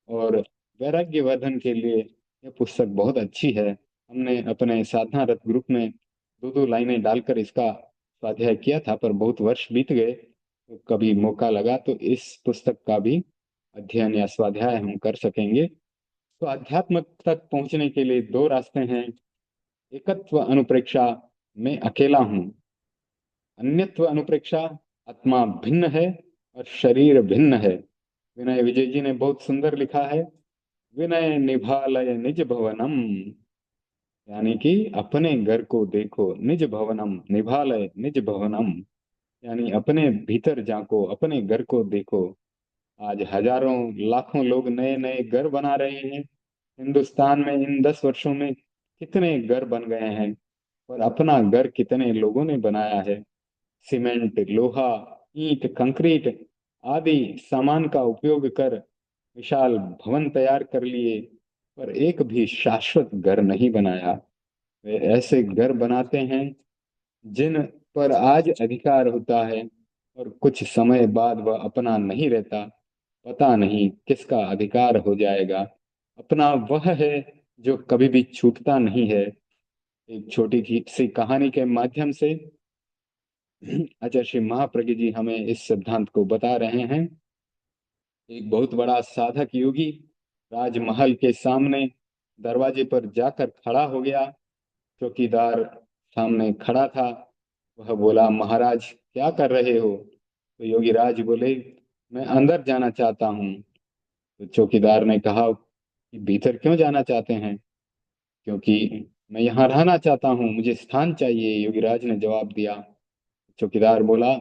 और वैराग्य वर्धन के लिए यह पुस्तक बहुत अच्छी है। हमने अपने साधना रथ ग्रुप में दो दो लाइनें डालकर इसका स्वाध्याय किया था, पर बहुत वर्ष बीत गए। तो कभी मौका लगा तो इस पुस्तक का भी अध्ययन या स्वाध्याय हम कर सकेंगे। तो अध्यात्म तक पहुंचने के लिए दो रास्ते हैं। एकत्व अनुप्रेक्षा, मैं अकेला हूँ। अन्यत्व अनुप्रेक्षा, आत्मा भिन्न है और शरीर भिन्न है। विनय विजय जी ने बहुत सुंदर लिखा है, विनय निभालय निज भवनम, यानी कि अपने घर को देखो, निज भवनम निभालय निज भवनम, यानी अपने भीतर झांको, अपने घर को देखो। आज हजारों लाखों लोग नए नए घर बना रहे हैं। हिंदुस्तान में इन 10 वर्षों में कितने घर बन गए हैं, और अपना घर कितने लोगों ने बनाया है। सीमेंट, लोहा, ईंट, कंक्रीट आदि सामान का उपयोग कर विशाल भवन तैयार कर लिए, पर एक भी शाश्वत घर नहीं बनाया। वे ऐसे घर बनाते हैं जिन पर आज अधिकार होता है, और कुछ समय बाद वह अपना नहीं रहता। पता नहीं किसका अधिकार हो जाएगा। अपना वह है जो कभी भी छूटता नहीं है। एक छोटी सी कहानी के माध्यम से आचार्य श्री महाप्रज्ञ जी हमें इस सिद्धांत को बता रहे हैं। एक बहुत बड़ा साधक योगी राजमहल के सामने दरवाजे पर जाकर खड़ा हो गया। चौकीदार सामने खड़ा था। वह बोला, महाराज क्या कर रहे हो? तो योगी राज बोले, मैं अंदर जाना चाहता हूँ। तो चौकीदार ने कहा कि भीतर क्यों जाना चाहते हैं? क्योंकि मैं यहाँ रहना चाहता हूँ, मुझे स्थान चाहिए, योगीराज ने जवाब दिया। चौकीदार बोला,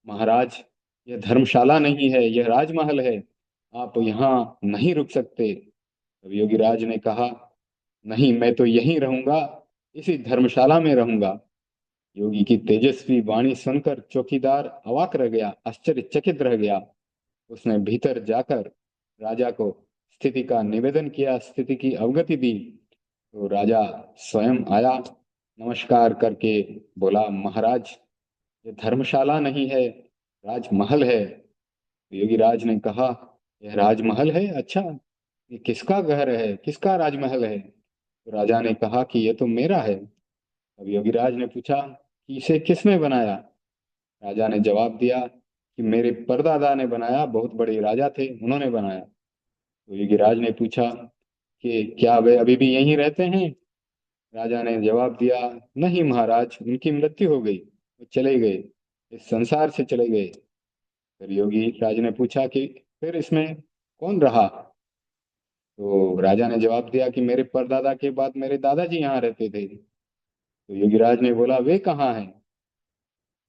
महाराज यह धर्मशाला नहीं है, यह राजमहल है, आप यहाँ नहीं रुक सकते। तब योगीराज ने कहा, नहीं, मैं तो यहीं रहूंगा, इसी धर्मशाला में रहूंगा। योगी की तेजस्वी वाणी सुनकर चौकीदार अवाक रह गया, आश्चर्यचकित रह गया। उसने भीतर जाकर राजा को स्थिति का निवेदन किया, स्थिति की अवगति दी। तो राजा स्वयं आया, नमस्कार करके बोला, महाराज ये धर्मशाला नहीं है, राजमहल है। योगी राज ने कहा, यह राजमहल है? अच्छा, ये किसका घर है, किसका राजमहल है? तो राजा ने कहा कि ये तो मेरा है। अब योगीराज ने पूछा कि इसे किसने बनाया? राजा ने जवाब दिया कि मेरे परदादा ने बनाया, बहुत बड़े राजा थे, उन्होंने बनाया। तो योगीराज ने पूछा कि क्या वे अभी भी यहीं रहते हैं? राजा ने जवाब दिया, नहीं महाराज, उनकी मृत्यु हो गई, वो चले गए, इस संसार से चले गए। फिर योगी राज ने पूछा कि फिर इसमें कौन रहा? तो राजा ने जवाब दिया कि मेरे परदादा के बाद मेरे दादाजी यहाँ रहते थे। तो योगीराज ने बोला, वे कहाँ हैं?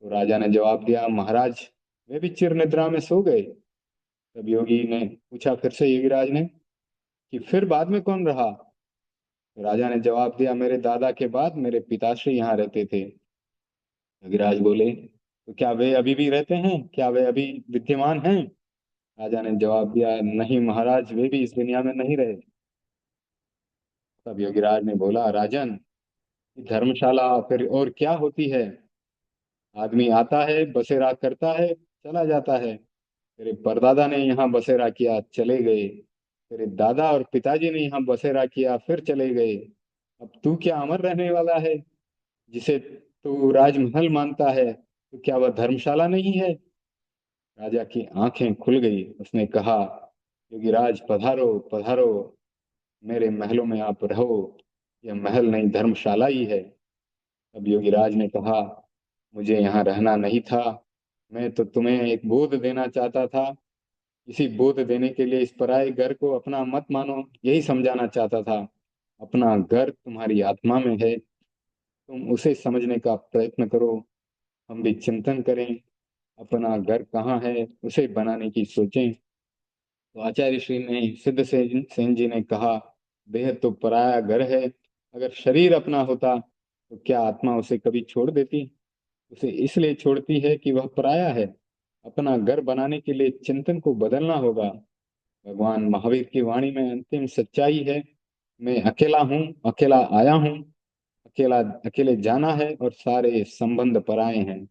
तो राजा ने जवाब दिया, महाराज वे भी चिर निद्रा में सो गए। तब योगी ने पूछा फिर से योगीराज ने कि फिर बाद में कौन रहा? तो राजा ने जवाब दिया, मेरे दादा के बाद मेरे पिताश्री यहाँ रहते थे। योगीराज बोले, तो क्या वे अभी भी रहते हैं, क्या वे अभी विद्यमान हैं? राजा ने जवाब दिया, नहीं महाराज, वे भी इस दुनिया में नहीं रहे। तब योगीराज ने बोला, राजन धर्मशाला फिर और क्या होती है? आदमी आता है, बसेरा करता है, चला जाता है। तेरे परदादा ने यहाँ बसेरा किया, चले गए। तेरे दादा और पिताजी ने यहाँ बसेरा किया, फिर चले गए। अब तू क्या अमर रहने वाला है, जिसे तू राजमहल मानता है? तो क्या वह धर्मशाला नहीं है? राजा की आंखें खुल गई। उसने कहा, योगीराज पधारो पधारो, मेरे महलों में आप रहो, यह महल नहीं धर्मशाला ही है। अब योगीराज ने कहा, मुझे यहाँ रहना नहीं था, मैं तो तुम्हें एक बोध देना चाहता था। इसी बोध देने के लिए इस पराये घर को अपना मत मानो, यही समझाना चाहता था। अपना घर तुम्हारी आत्मा में है, तुम उसे समझने का प्रयत्न करो। हम भी चिंतन करें, अपना घर कहाँ है उसे बनाने की सोचें। तो आचार्य श्री ने सिद्ध सेन जी ने कहा, देह तो पराया घर है, अगर शरीर अपना होता तो क्या आत्मा उसे कभी छोड़ देती? उसे इसलिए छोड़ती है कि वह पराया है। अपना घर बनाने के लिए चिंतन को बदलना होगा। भगवान महावीर की वाणी में अंतिम सच्चाई है, मैं अकेला हूँ, अकेला आया हूँ, अकेला अकेले जाना है और सारे संबंध पराए हैं।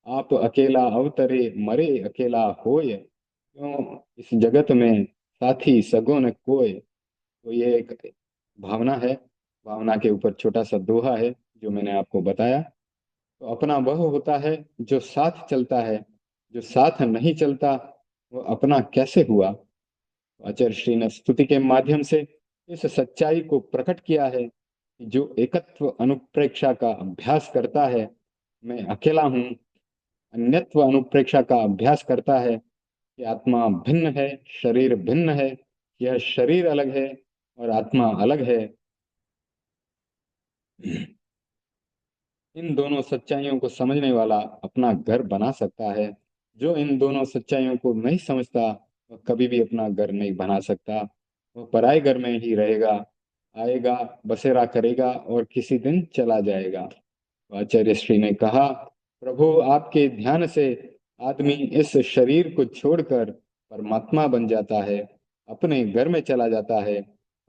आप अकेला अवतरे मरे अकेला होय, क्यों इस जगत में साथी सगो न कोय। तो ये एक भावना है, भावना के ऊपर छोटा सा दोहा है जो मैंने आपको बताया। तो अपना वह होता है जो साथ चलता है, जो साथ नहीं चलता वो अपना कैसे हुआ। आचार्य श्री ने स्तुति के माध्यम से इस सच्चाई को प्रकट किया है कि जो एकत्व अनुप्रेक्षा का अभ्यास करता है, मैं अकेला हूँ, अन्यत्व अनुप्रेक्षा का अभ्यास करता है कि आत्मा भिन्न है, शरीर भिन्न है, यह शरीर अलग है और आत्मा अलग है। इन दोनों सच्चाइयों को समझने वाला अपना घर बना सकता है। जो इन दोनों सच्चाइयों को नहीं समझता वह कभी भी अपना घर नहीं बना सकता। वह पराये घर में ही रहेगा, आएगा, बसेरा करेगा और किसी दिन चला जाएगा। आचार्य श्री ने कहा, प्रभु आपके ध्यान से आदमी इस शरीर को छोड़कर परमात्मा बन जाता है, अपने घर में चला जाता है।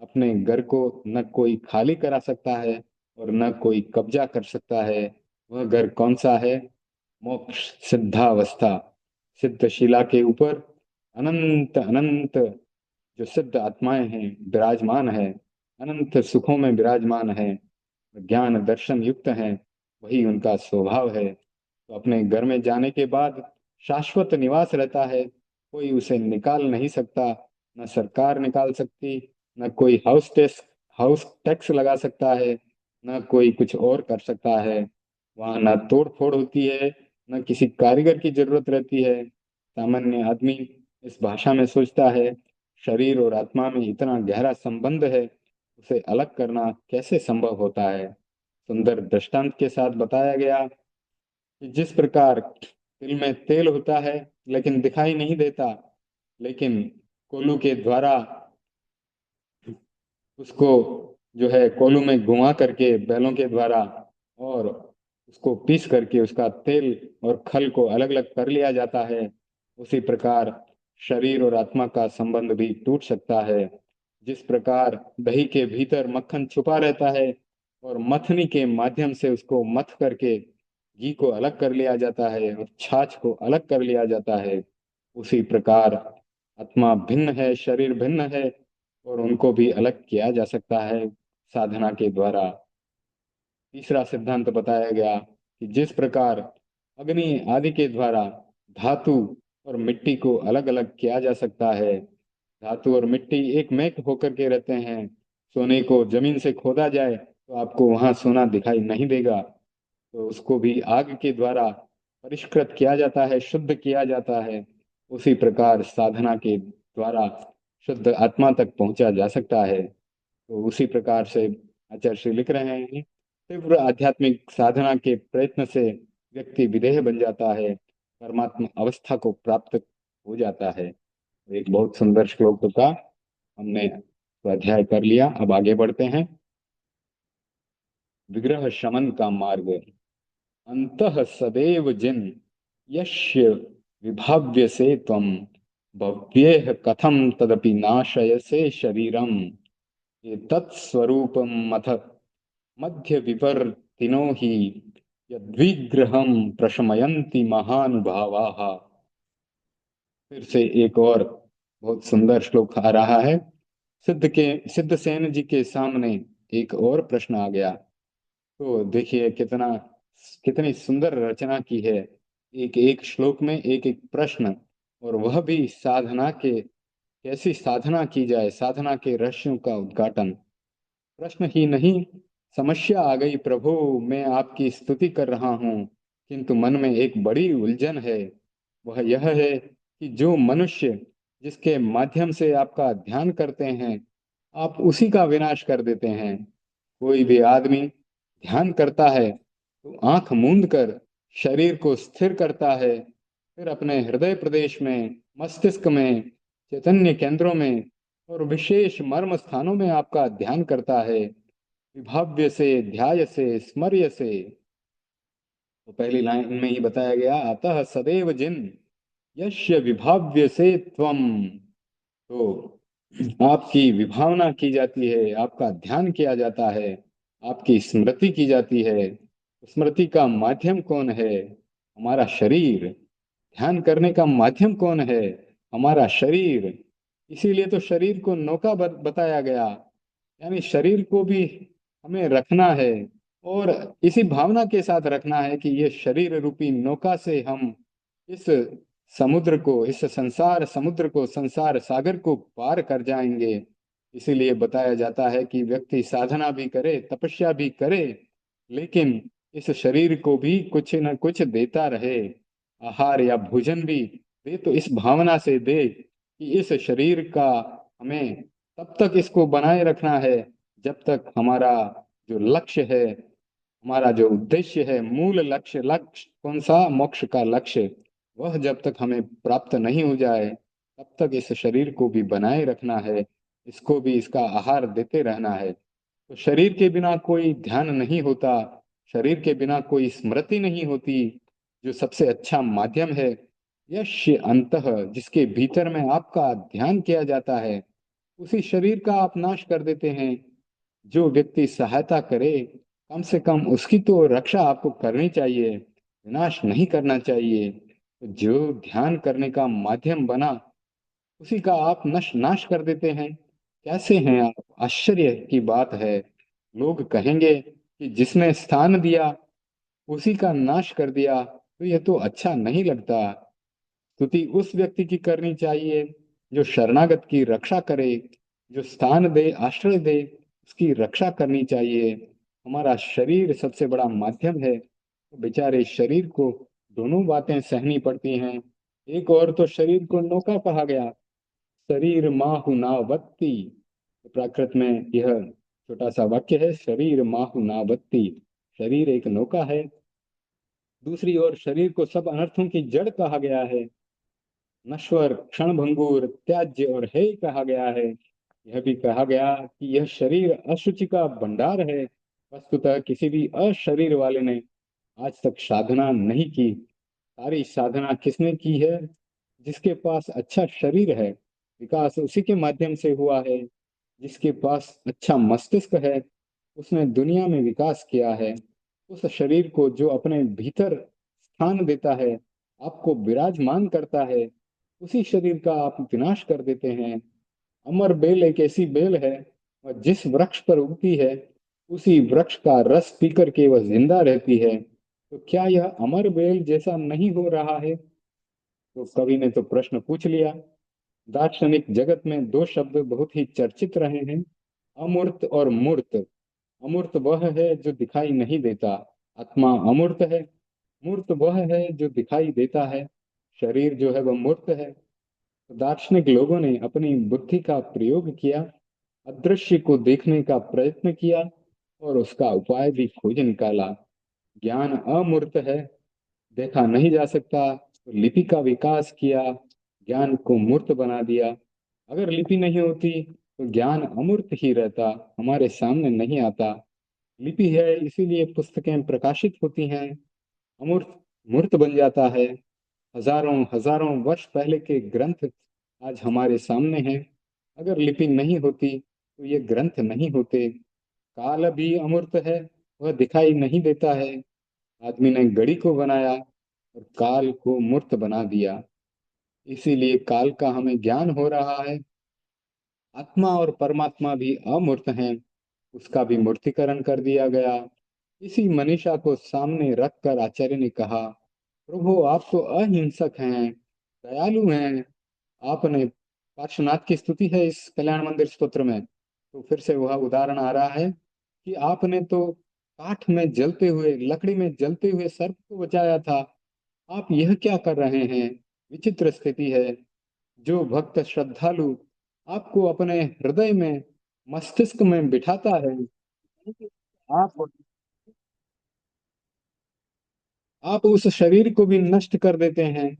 अपने घर को न कोई खाली करा सकता है और न कोई कब्जा कर सकता है। वह घर कौन सा है? मोक्ष सिद्धावस्था, सिद्ध शिला के ऊपर अनंत अनंत जो सिद्ध आत्माएं हैं विराजमान है, अनंत सुखों में विराजमान है, ज्ञान दर्शन युक्त हैं, वही उनका स्वभाव है। तो अपने घर में जाने के बाद शाश्वत निवास रहता है, कोई उसे निकाल नहीं सकता। न सरकार निकाल सकती, न कोई हाउस टैक्स लगा सकता है, न कोई कुछ और कर सकता है। वहां न तोड़ फोड़ होती है, न किसी कारीगर की जरूरत रहती है। सामान्य आदमी इस भाषा में सोचता है, शरीर और आत्मा में इतना गहरा संबंध है, उसे अलग करना कैसे संभव होता है। सुंदर दृष्टांत के साथ बताया गया कि जिस प्रकार तिल में तेल होता है लेकिन दिखाई नहीं देता, लेकिन कोलू के द्वारा उसको जो है कोलू में घुमा करके बैलों के द्वारा और उसको पीस करके उसका तेल और खल को अलग अलग कर लिया जाता है, उसी प्रकार शरीर और आत्मा का संबंध भी टूट सकता है। जिस प्रकार दही के भीतर मक्खन छुपा रहता है और मथनी के माध्यम से उसको मथ करके घी को अलग कर लिया जाता है और छाछ को अलग कर लिया जाता है, उसी प्रकार आत्मा भिन्न है, शरीर भिन्न है और उनको भी अलग किया जा सकता है साधना के द्वारा। तीसरा सिद्धांत बताया गया कि जिस प्रकार अग्नि आदि के द्वारा धातु और मिट्टी को अलग अलग किया जा सकता है, धातु और मिट्टी एक में होकर के रहते हैं। सोने को जमीन से खोदा जाए तो आपको वहां सोना दिखाई नहीं देगा, तो उसको भी आग के द्वारा परिष्कृत किया जाता है, शुद्ध किया जाता है। उसी प्रकार साधना के द्वारा शुद्ध आत्मा तक पहुंचा जा सकता है। तो उसी प्रकार से आचार्य श्री लिख रहे हैं, तीव्र आध्यात्मिक साधना के प्रयत्न से व्यक्ति विदेह बन जाता है, परमात्मा अवस्था को प्राप्त हो जाता है। एक बहुत सुंदर श्लोक का हमने स्वाध्याय कर लिया, अब आगे बढ़ते हैं। विग्रह शमन का मार्ग, अंतः सदैव जिन यस्य विभाव्य से त्वम भव्येह कथम तदपि नाशयसे शरीरम, ये तत्स्वरूपम मथ मध्य विवर्तिनो ही यद्विग्रहम प्रशमयन्ति महानुभावाः। फिर से एक और बहुत सुंदर श्लोक आ रहा है। सिद्ध सेन जी के सामने एक और प्रश्न आ गया। तो देखिए कितना कितनी सुंदर रचना की है, एक एक श्लोक में एक एक प्रश्न, और वह भी साधना के कैसी साधना की जाए, साधना के रहस्यों का उद्घाटन। प्रश्न ही नहीं, समस्या आ गई प्रभु। मैं आपकी स्तुति कर रहा हूँ, किंतु मन में एक बड़ी उलझन है। वह यह है कि जो मनुष्य जिसके माध्यम से आपका ध्यान करते हैं, आप उसी का विनाश कर देते हैं। कोई भी आदमी ध्यान करता है तो आंख मूंद कर शरीर को स्थिर करता है, फिर अपने हृदय प्रदेश में, मस्तिष्क में, चैतन्य केंद्रों में और विशेष मर्म स्थानों में आपका ध्यान करता है। विभाव्य से, ध्याय से, स्मर्य से। तो पहली लाइन में ही बताया गया, अतः सदैव जिन यस्य विभाव्य से त्वम। तो आपकी विभावना की जाती है, आपका ध्यान किया जाता है, आपकी स्मृति की जाती है। स्मृति का माध्यम कौन है? हमारा शरीर। ध्यान करने का माध्यम कौन है? हमारा शरीर। इसीलिए तो शरीर को नौका बताया गया। यानी शरीर को भी हमें रखना है, और इसी भावना के साथ रखना है कि ये शरीर रूपी नौका से हम इस समुद्र को, इस संसार समुद्र को, संसार सागर को पार कर जाएंगे। इसीलिए बताया जाता है कि व्यक्ति साधना भी करे, तपस्या भी करे, लेकिन इस शरीर को भी कुछ न कुछ देता रहे। आहार या भोजन भी दे तो इस भावना से दे कि इस शरीर का हमें तब तक इसको बनाए रखना है जब तक हमारा जो लक्ष्य है, हमारा जो उद्देश्य है, मूल लक्ष्य, लक्ष्य कौन सा? मोक्ष का लक्ष्य। वह जब तक हमें प्राप्त नहीं हो जाए तब तक इस शरीर को भी बनाए रखना है, इसको भी इसका आहार देते रहना है। तो शरीर के बिना कोई ध्यान नहीं होता, शरीर के बिना कोई स्मृति नहीं होती। जो सबसे अच्छा माध्यम है, यश अंतः, जिसके भीतर में आपका ध्यान किया जाता है, उसी शरीर का आप नाश कर देते हैं। जो व्यक्ति सहायता करे, कम से कम उसकी तो रक्षा आपको करनी चाहिए, विनाश नहीं करना चाहिए। तो जो ध्यान करने का माध्यम बना, उसी का आप नाश कर देते हैं। कैसे हैं आप? आश्चर्य की बात है। लोग कहेंगे कि जिसने स्थान दिया उसी का नाश कर दिया, तो यह तो अच्छा नहीं लगता। स्तुति उस व्यक्ति की करनी चाहिए जो शरणागत की रक्षा करे, जो स्थान दे, आश्रय दे, उसकी रक्षा करनी चाहिए। हमारा शरीर सबसे बड़ा माध्यम है, तो बेचारे शरीर को दोनों बातें सहनी पड़ती हैं। एक और तो शरीर को नौका कहा गया, शरीर माहु नावत्ति। प्राकृत में यह छोटा सा वाक्य है, शरीर माहु नावत्ति। शरीर एक नौका है। दूसरी ओर शरीर को सब अनर्थों की जड़ कहा गया है, नश्वर, क्षणभंगुर, त्याज्य और हे कहा गया है। यह भी कहा गया कि यह शरीर अशुचि का भंडार है। वस्तुतः किसी भी अशरीर वाले ने आज तक साधना नहीं की। सारी साधना किसने की है? जिसके पास अच्छा शरीर है, विकास उसी के माध्यम से हुआ है। जिसके पास अच्छा मस्तिष्क है, उसने दुनिया में विकास किया है। उस शरीर को जो अपने भीतर स्थान देता है, आपको विराजमान करता है, उसी शरीर का आप विनाश कर देते हैं। अमर बेल एक ऐसी बेल है, और जिस वृक्ष पर उगती है, उसी वृक्ष का रस पीकर के वह जिंदा रहती है। तो क्या यह अमर बेल जैसा नहीं हो रहा है? तो कवि ने तो प्रश्न पूछ लिया। दार्शनिक जगत में दो शब्द बहुत ही चर्चित रहे हैं, अमूर्त और मूर्त। अमूर्त वह है जो दिखाई नहीं देता, आत्मा अमूर्त है। मूर्त वह है जो दिखाई देता है, शरीर जो है वह मूर्त है। तो दार्शनिक लोगों ने अपनी बुद्धि का प्रयोग किया, अदृश्य को देखने का प्रयत्न किया, और उसका उपाय भी खोज निकाला। ज्ञान अमूर्त है, देखा नहीं जा सकता, तो लिपि का विकास किया, ज्ञान को मूर्त बना दिया। अगर लिपि नहीं होती तो ज्ञान अमूर्त ही रहता, हमारे सामने नहीं आता। लिपि है इसीलिए पुस्तकें प्रकाशित होती हैं। अमूर्त मूर्त बन जाता है। हजारों हजारों वर्ष पहले के ग्रंथ आज हमारे सामने हैं। अगर लिपि नहीं होती तो ये ग्रंथ नहीं होते। काल भी अमूर्त है, वह दिखाई नहीं देता है। आदमी ने घड़ी को बनाया और काल को मूर्त बना दिया, इसीलिए काल का हमें ज्ञान हो रहा है। आत्मा और परमात्मा भी अमूर्त हैं, उसका भी मूर्तिकरण कर दिया गया। इसी मनीषा को सामने रखकर आचार्य ने कहा, प्रभु आप तो अहिंसक हैं, दयालु हैं। आपने पार्श्वनाथ की स्तुति है इस कल्याण मंदिर स्तोत्र में। तो फिर से वह उदाहरण आ रहा है कि आपने तो काठ में जलते हुए, लकड़ी में जलते हुए सर्प को बचाया था, आप यह क्या कर रहे हैं? विचित्र स्थिति है। जो भक्त श्रद्धालु आपको अपने हृदय में, मस्तिष्क में बिठाता है, आप आप उस शरीर को भी नष्ट कर देते हैं।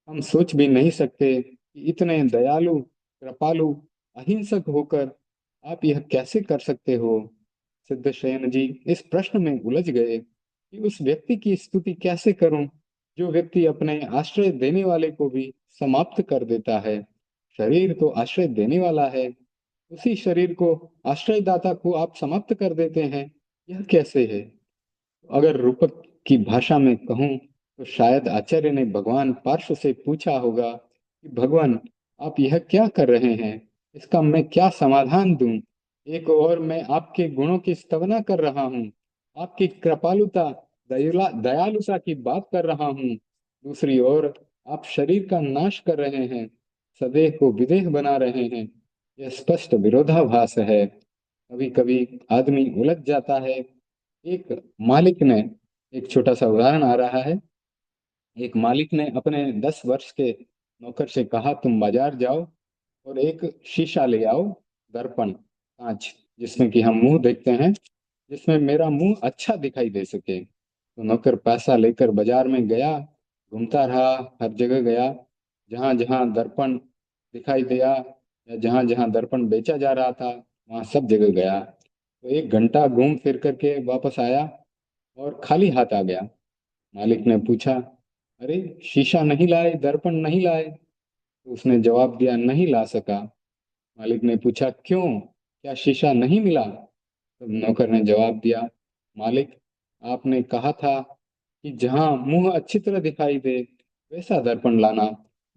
हम सोच भी नहीं सकते कि इतने दयालु, कृपालु, अहिंसक होकर आप यह कैसे कर सकते हो। सिद्धसेन जी इस प्रश्न में उलझ गए कि उस व्यक्ति की स्तुति कैसे करूं जो व्यक्ति अपने आश्रय देने वाले को भी समाप्त कर देता है। शरीर तो आश्रय देने वाला है, उसी शरीर को, आश्रयदाता को आप समाप्त कर देते हैं। यह कैसे है? अगर रूपक की भाषा में कहूं तो शायद आचार्य ने भगवान पार्श्व से पूछा होगा कि भगवान, आप यह क्या कर रहे हैं? इसका मैं क्या समाधान दूं? एक ओर मैं आपके गुणों की स्तवना कर रहा हूँ, आपकी कृपालुता, दयालुता की बात कर रहा हूँ, दूसरी ओर आप शरीर का नाश कर रहे हैं, सदेह को विदेह बना रहे हैं। यह स्पष्ट विरोधाभास है। कभी कभी आदमी उलझ जाता है। एक मालिक ने, एक छोटा सा उदाहरण आ रहा है, एक मालिक ने अपने 10 वर्ष के नौकर से कहा, तुम बाजार जाओ और एक शीशा ले आओ, दर्पण, कांच, जिसमें कि हम मुंह देखते हैं, जिसमें मेरा मुंह अच्छा दिखाई दे सके। तो नौकर पैसा लेकर बाजार में गया, घूमता रहा, हर जगह गया, जहां जहां दर्पण दिखाई दिया या जहां जहां दर्पण बेचा जा रहा था, वहां सब जगह गया। तो 1 घंटा घूम फिर करके वापस आया और खाली हाथ आ गया। मालिक ने पूछा, अरे शीशा नहीं लाए, दर्पण नहीं लाए? तो उसने जवाब दिया, नहीं ला सका। मालिक ने पूछा, क्यों, क्या शीशा नहीं मिला? तब नौकर ने जवाब दिया, मालिक, आपने कहा था कि जहां मुंह अच्छी तरह दिखाई दे वैसा दर्पण लाना।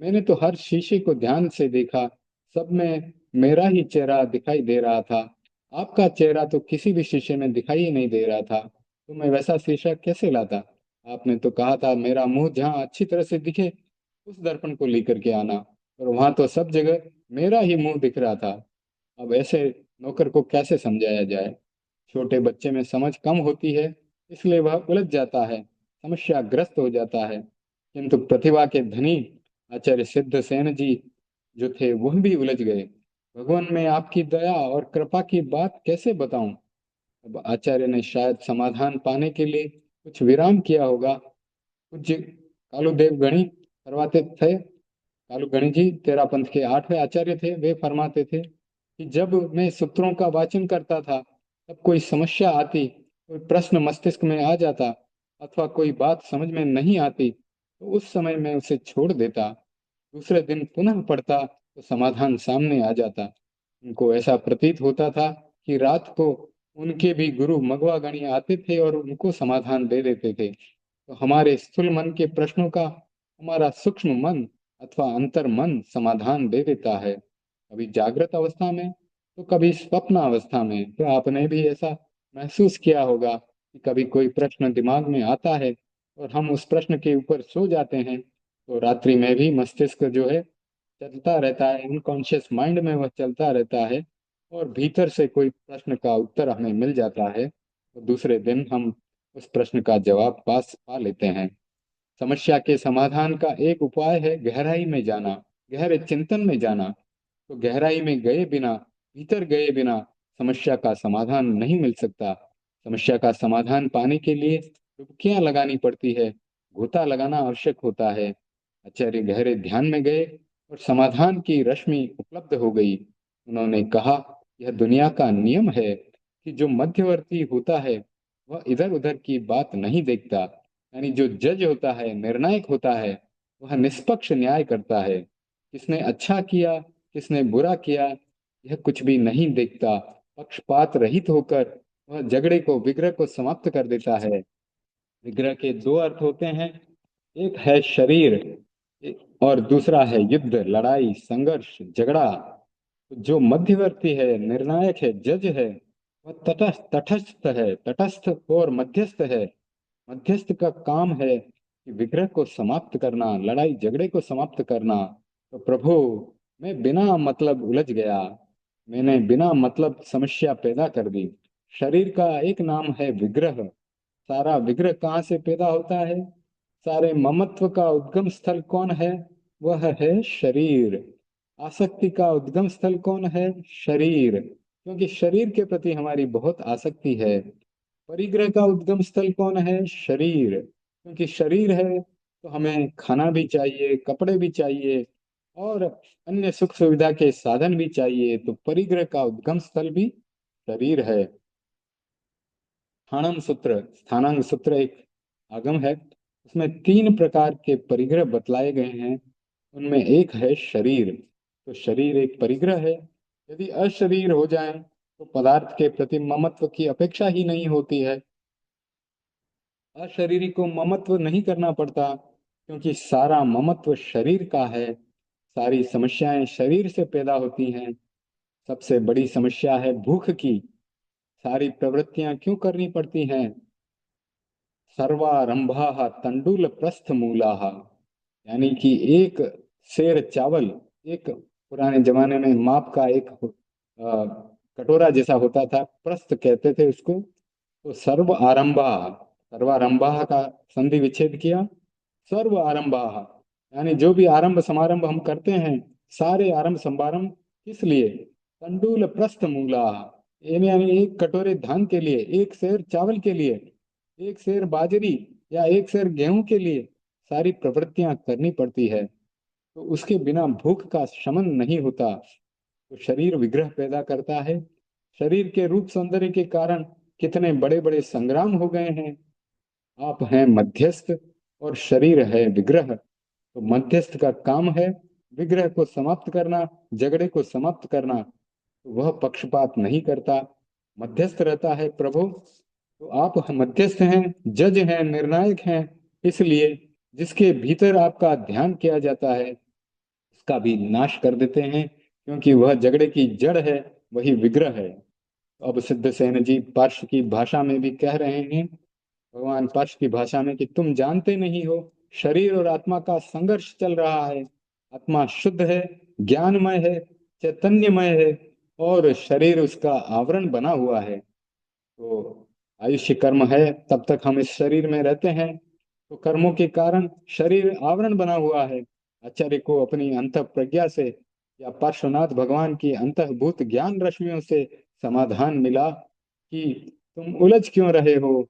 मैंने तो हर शीशे को ध्यान से देखा, सब में मेरा ही चेहरा दिखाई दे रहा था। आपका चेहरा तो किसी भी शीशे में दिखाई ही नहीं दे रहा था, तो मैं वैसा शीशा कैसे लाता? आपने तो कहा था मेरा मुंह जहां अच्छी तरह से दिखे उस दर्पण को लेकर के आना, और वहां तो सब जगह मेरा ही मुंह दिख रहा था। अब ऐसे नौकर को कैसे समझाया जाए? छोटे बच्चे में समझ कम होती है, इसलिए वह उलझ जाता है, समस्याग्रस्त हो जाता है। किंतु प्रतिभा के धनी आचार्य सिद्धसेन जी जो थे वह भी उलझ गए। भगवान, मैं आपकी दया और कृपा की बात कैसे बताऊं? अब आचार्य ने शायद समाधान पाने के लिए कुछ विराम किया होगा। कुछ कालुदेव गणी फरमाते थे, कालू गणी जी तेरा पंथ के 8वें आचार्य थे, वे फरमाते थे कि जब मैं सूत्रों का वाचन करता था, तब कोई समस्या आती, कोई प्रश्न मस्तिष्क में आ जाता, अथवा कोई बात समझ में नहीं आती, तो उस समय मैं उसे छोड़ देता। दूसरे दिन पुनः पढ़ता तो समाधान सामने आ जाता। उनको ऐसा प्रतीत होता था कि रात को उनके भी गुरु मगवा गणी आते थे और उनको समाधान दे देते थे। तो हमारे स्थूल मन के प्रश्नों का हमारा सूक्ष्म मन अथवा अंतर मन समाधान दे देता है, कभी जागृत अवस्था में तो कभी स्वप्न अवस्था में। तो आपने भी ऐसा महसूस किया होगा कि कभी कोई प्रश्न दिमाग में आता है और हम उस प्रश्न के ऊपर सो जाते हैं, तो रात्रि में भी मस्तिष्क जो है चलता रहता है, अनकॉन्शियस माइंड में वह चलता रहता है, और भीतर से कोई प्रश्न का उत्तर हमें मिल जाता है, तो दूसरे दिन हम उस प्रश्न का जवाब पास पा लेते हैं। समस्या के समाधान का एक उपाय है गहराई में जाना, गहरे चिंतन में जाना। तो गहराई में गए बिना, भीतर गए बिना समस्या का समाधान नहीं मिल सकता। समस्या का समाधान पाने के लिए डुबकियां लगानी पड़ती है, गोता लगाना आवश्यक होता है। आचार्य गहरे ध्यान में गए और समाधान की रश्मि उपलब्ध हो गई। उन्होंने कहा, यह दुनिया का नियम है कि जो मध्यवर्ती होता है वह इधर उधर की बात नहीं देखता, यानी जो जज होता है, निर्णायक होता है, वह निष्पक्ष न्याय करता है। किसने अच्छा किया, किसने बुरा किया, यह कुछ भी नहीं देखता। पक्षपात रहित होकर वह झगड़े को, विग्रह को समाप्त कर देता है। विग्रह के दो अर्थ होते हैं, एक है शरीर और दूसरा है युद्ध, लड़ाई, संघर्ष, झगड़ा। जो मध्यवर्ती है, निर्णायक है, जज है, वह तटस्थ है, तटस्थ और मध्यस्थ है। मध्यस्थ का काम है कि विग्रह को समाप्त करना, लड़ाई झगड़े को समाप्त करना। तो प्रभु, मैं बिना मतलब उलझ गया, मैंने बिना मतलब समस्या पैदा कर दी। शरीर का एक नाम है विग्रह। सारा विग्रह कहाँ से पैदा होता है? सारे ममत्व का उद्गम स्थल कौन है? वह है शरीर। आसक्ति का उद्गम स्थल कौन है? शरीर, क्योंकि शरीर के प्रति हमारी बहुत आसक्ति है। परिग्रह का उद्गम स्थल कौन है? शरीर, क्योंकि शरीर है तो हमें खाना भी चाहिए, कपड़े भी चाहिए, और अन्य सुख सुविधा के साधन भी चाहिए, तो परिग्रह का उद्गम स्थल भी शरीर है। स्थानम सूत्र, स्थानांग सूत्र एक आगम है, उसमें तीन प्रकार के परिग्रह बतलाए गए हैं। उनमें एक है शरीर। तो शरीर एक परिग्रह है। यदि अशरीर हो जाए तो पदार्थ के प्रति ममत्व की अपेक्षा ही नहीं होती है। अशरीरी को ममत्व नहीं करना पड़ता, क्योंकि सारा ममत्व शरीर का है। सारी समस्याएं शरीर से पैदा होती हैं। सबसे बड़ी समस्या है भूख की। सारी प्रवृत्तियां क्यों करनी पड़ती हैं? सर्वारंभा तंडुल प्रस्थ मूलाः, यानी कि एक सेर चावल, एक पुराने जमाने में माप का एक कटोरा जैसा होता था, प्रस्थ कहते थे उसको। तो सर्व आरंभा, सर्वारंभा का संधि विच्छेद किया, सर्व आरंभा, यानी जो भी आरंभ समारंभ हम करते हैं, सारे आरंभ समारंभ किस लिए? तंडुल प्रस्थ मूला, यानी एक कटोरे धान के लिए, एक सेर चावल के लिए, एक सेर बाजरी या एक सेर गेहूं के लिए सारी प्रवृत्तियां करनी पड़ती है। तो उसके बिना भूख का शमन नहीं होता। तो शरीर विग्रह पैदा करता है। शरीर के रूप सौंदर्य के कारण कितने बड़े बड़े संग्राम हो गए हैं। आप हैं मध्यस्थ और शरीर है विग्रह। तो मध्यस्थ का काम है विग्रह को समाप्त करना, झगड़े को समाप्त करना। तो वह पक्षपात नहीं करता, मध्यस्थ रहता है प्रभु। तो आप मध्यस्थ हैं, जज हैं, निर्णायक हैं। इसलिए जिसके भीतर आपका ध्यान किया जाता है उसका भी नाश कर देते हैं, क्योंकि वह झगड़े की जड़ है, वही विग्रह है। अब सिद्धसेन जी पार्श की भाषा में भी कह रहे हैं, भगवान पार्श की भाषा में, कि तुम जानते नहीं हो, शरीर और आत्मा का संघर्ष चल रहा है। आत्मा शुद्ध है, ज्ञानमय है, चैतन्यमय है, और शरीर उसका आवरण बना हुआ है। तो आयुष्य कर्म है, तब तक हम इस शरीर में रहते हैं। तो कर्मों के कारण शरीर आवरण बना हुआ है। आचार्य को अपनी अंतः प्रज्ञा से या पार्श्वनाथ भगवान की अंतर्भूत ज्ञान रश्मियों से समाधान मिला कि तुम उलझ क्यों रहे हो,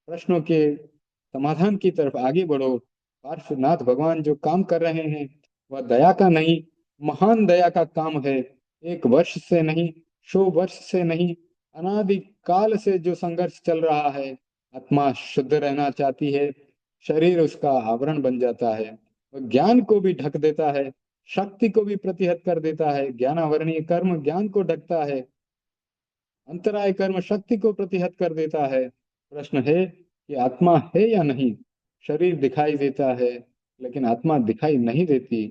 प्रश्नों के समाधान की तरफ आगे बढ़ो। पार्श्वनाथ भगवान जो काम कर रहे हैं वह दया का नहीं, महान दया का काम है। एक वर्ष से नहीं, 100 वर्ष से नहीं, अनादि काल से जो संघर्ष चल रहा है। आत्मा शुद्ध रहना चाहती है, शरीर उसका आवरण बन जाता है। वह ज्ञान को भी ढक देता है, शक्ति को भी प्रतिहत कर देता है। ज्ञानावरणीय कर्म ज्ञान को ढकता है, अंतराय कर्म शक्ति को प्रतिहत कर देता है। प्रश्न है कि आत्मा है या नहीं? शरीर दिखाई देता है, लेकिन आत्मा दिखाई नहीं देती।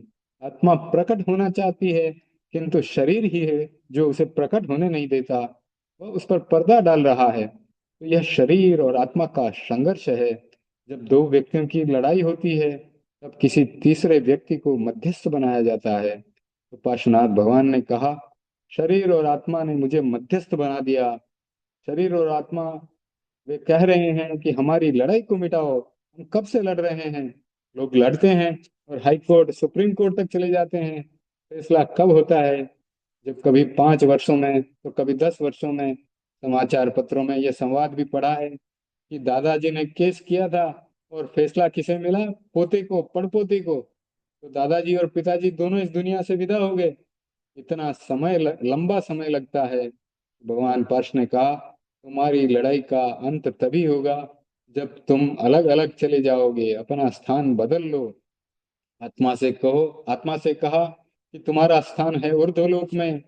आत्मा प्रकट होना चाहती है, किंतु शरीर ही है जो उसे प्रकट होने नहीं देता, वह उस पर पर्दा डाल रहा है। तो यह शरीर और आत्मा का संघर्ष है। जब दो व्यक्तियों की लड़ाई होती है, तब किसी तीसरे व्यक्ति को मध्यस्थ बनाया जाता है। तो पार्श्वनाथ भगवान ने कहा, शरीर और आत्मा ने मुझे मध्यस्थ बना दिया। शरीर और आत्मा वे कह रहे हैं कि हमारी लड़ाई को मिटाओ। हम कब से लड़ रहे हैं? लोग लड़ते हैं और हाई कोर्ट, सुप्रीम कोर्ट तक चले जाते हैं। फैसला कब होता है? जब कभी 5 वर्षों में तो कभी 10 वर्षों में। समाचार पत्रों में यह संवाद भी पढ़ा है कि दादाजी ने केस किया था और फैसला किसे मिला? पोते को, पड़पोते को। तो दादाजी और पिताजी दोनों इस दुनिया से विदा हो गए। इतना समय लंबा समय लगता है। भगवान पार्श ने कहा, तुम्हारी लड़ाई का अंत तभी होगा जब तुम अलग अलग चले जाओगे, अपना स्थान बदल लो। आत्मा से कहो, आत्मा से कहा कि तुम्हारा स्थान है ऊर्ध्वलोक में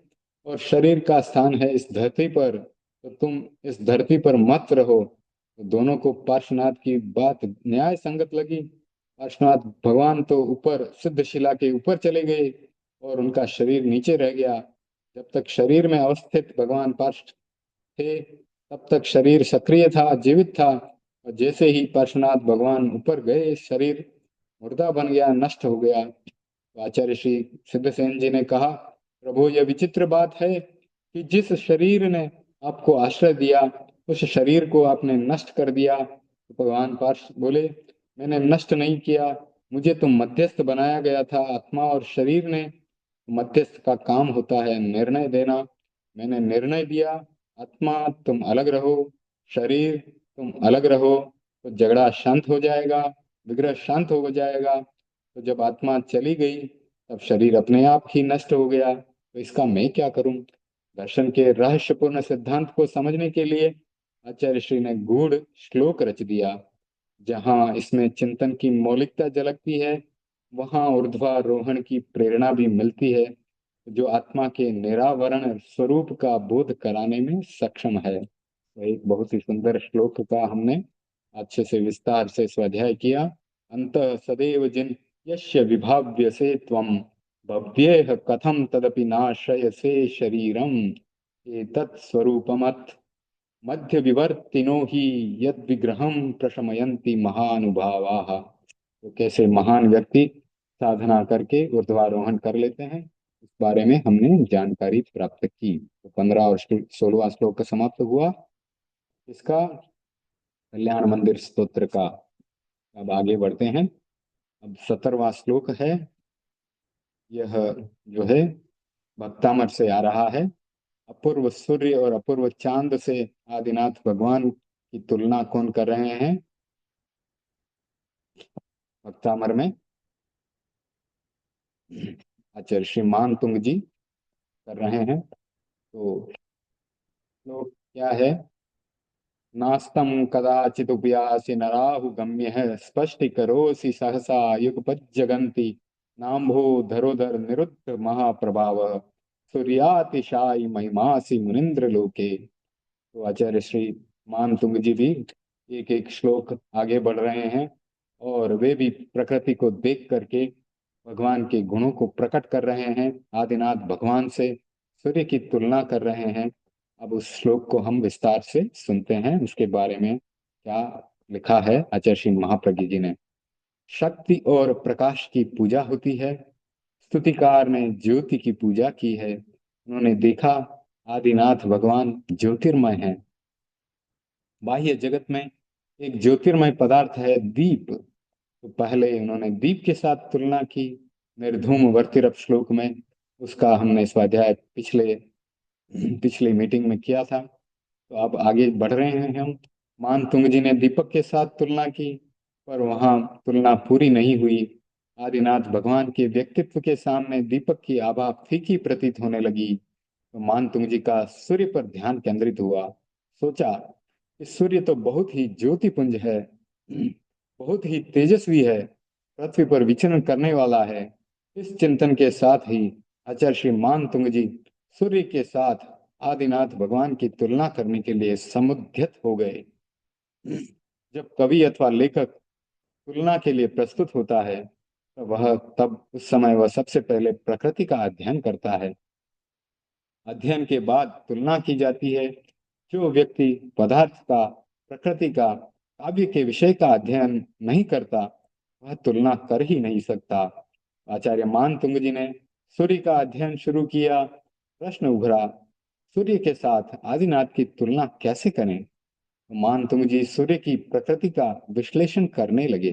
और शरीर का स्थान है इस धरती पर, तो तुम इस धरती पर मत रहो। तो दोनों को पार्श्वनाथ की बात न्याय संगत लगी। पार्श्वनाथ भगवान तो ऊपर सिद्ध शिला के ऊपर चले गए और उनका शरीर नीचे रह गया। जब तक शरीर में अवस्थित भगवान पार्श्व थे, तब तक शरीर सक्रिय था, जीवित था। और जैसे ही पार्श्वनाथ भगवान ऊपर गए, शरीर मुर्दा बन गया, नष्ट हो गया। तो आचार्य श्री सिद्धसेन जी ने कहा, प्रभु यह विचित्र बात है कि जिस शरीर ने आपको आश्रय दिया उस शरीर को आपने नष्ट कर दिया। तो भगवान पार्श बोले, मैंने नष्ट नहीं किया, मुझे तो मध्यस्थ बनाया गया था। आत्मा और शरीर ने, मध्यस्थ का काम होता है निर्णय देना। मैंने निर्णय दिया, आत्मा तुम अलग रहो, शरीर तुम अलग रहो, तो झगड़ा शांत हो जाएगा, विग्रह शांत हो जाएगा। तो जब आत्मा चली गई तब शरीर अपने आप ही नष्ट हो गया, तो इसका मैं क्या करूं। दर्शन के रहस्यपूर्ण सिद्धांत को समझने के लिए आचार्य श्री ने गूढ़ श्लोक रच दिया। जहाँ इसमें चिंतन की मौलिकता झलकती है, वहाँ ऊर्ध्वारोहण की प्रेरणा भी मिलती है, जो आत्मा के निरावरण स्वरूप का बोध कराने में सक्षम है। तो एक बहुत ही सुंदर श्लोक का हमने अच्छे से विस्तार से स्वाध्याय किया। अंतः सदैव जिन यस्य विभाव्य से त्वम भव्येह कथम तदपि नाशयसे शरीरम एतत् स्वरूपमत् मध्य विवर्तिनो ही यद विग्रहम प्रशमयंति महानुभावाः। तो कैसे महान व्यक्ति साधना करके ऊर्ध्वारोहण कर लेते हैं, इस बारे में हमने जानकारी प्राप्त की। तो 15 और 16वां श्लोक का समाप्त हुआ इसका कल्याण मंदिर स्तोत्र का। अब आगे बढ़ते हैं। अब 17वां श्लोक है। यह जो है भक्तामर से आ रहा है। अपूर्व सूर्य और अपूर्व चांद से आदिनाथ भगवान की तुलना कौन कर रहे हैं भक्तामर में? आचार्य श्री मान तुंग जी कर रहे हैं। तो श्लोक क्या है? नास्तं कदाचिदुपयासि नराहु गम्यः स्पष्टीकरोसि सहसा युगपज्जगन्ति नाम्भो धरोधर निरुद्ध महाप्रभावः सूर्यातिशायि महिमासि मुनीन्द्र लोके। तो आचार्य श्री मान तुंग जी भी एक एक श्लोक आगे बढ़ रहे हैं, और वे भी प्रकृति को देख करके भगवान के गुणों को प्रकट कर रहे हैं। आदिनाथ भगवान से सूर्य की तुलना कर रहे हैं। अब उस श्लोक को हम विस्तार से सुनते हैं, उसके बारे में क्या लिखा है आचार्य श्री महाप्रज्ञ जी ने। शक्ति और प्रकाश की पूजा होती है। स्तुतिकार ने ज्योति की पूजा की है। उन्होंने देखा आदिनाथ भगवान ज्योतिर्मय हैं। बाह्य जगत में एक ज्योतिर्मय पदार्थ है दीप। तो पहले उन्होंने दीप के साथ तुलना की निर्धूम वर्तिरप श्लोक में। उसका हमने स्वाध्याय पिछले पिछली मीटिंग में किया था। तो अब आगे बढ़ रहे हैं हम। मान तुंग जी ने दीपक के साथ तुलना की, पर वहां तुलना पूरी नहीं हुई। आदिनाथ भगवान के व्यक्तित्व के सामने दीपक की आभा फीकी प्रतीत होने लगी। तो मान तुंग जी का सूर्य पर ध्यान केंद्रित हुआ। सोचा कि सूर्य तो बहुत ही ज्योतिपुंज है, बहुत ही तेजस्वी है, पृथ्वी पर विचरण करने वाला है। इस चिंतन के साथ ही आचार्य श्री मान तुंग जी सूर्य के साथ आदिनाथ भगवान की तुलना करने के लिए समुद्यत हो गए। जब कवि अथवा लेखक तुलना के लिए प्रस्तुत होता है, तो वह तब उस समय वह सबसे पहले प्रकृति का अध्ययन करता है। अध्ययन के बाद तुलना की जाती है। जो व्यक्ति पदार्थ का, प्रकृति का, काव्य के विषय का अध्ययन नहीं करता, वह तुलना कर ही नहीं सकता। आचार्य मान तुंग जी ने सूर्य का अध्ययन शुरू किया। प्रश्न उभरा, सूर्य के साथ आदिनाथ की तुलना कैसे करें? मान तुंग जी सूर्य की प्रकृति का विश्लेषण करने लगे।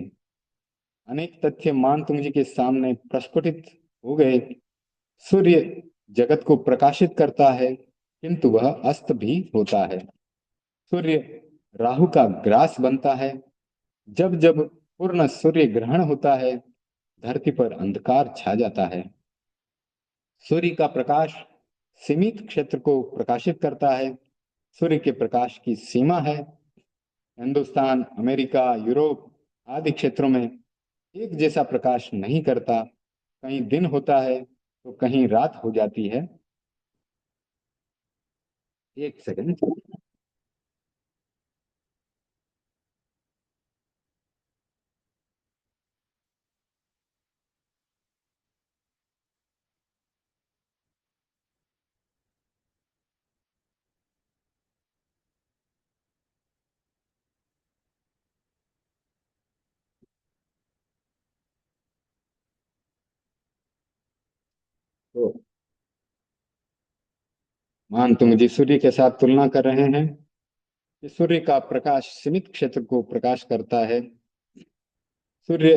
अनेक तथ्य मान तुंग जी के सामने प्रस्फुटित हो गए। सूर्य जगत को प्रकाशित करता है, किंतु वह अस्त भी होता है। सूर्य राहु का ग्रास बनता है। जब जब पूर्ण सूर्य ग्रहण होता है, धरती पर अंधकार छा जाता है। सूर्य का प्रकाश सीमित क्षेत्र को प्रकाशित करता है। सूर्य के प्रकाश की सीमा है। हिंदुस्तान, अमेरिका, यूरोप आदि क्षेत्रों में एक जैसा प्रकाश नहीं करता। कहीं दिन होता है तो कहीं रात हो जाती है। एक सेकंड। तो मान तुंग जी सूर्य के साथ तुलना कर रहे हैं कि सूर्य का प्रकाश सीमित क्षेत्र को प्रकाश करता है। सूर्य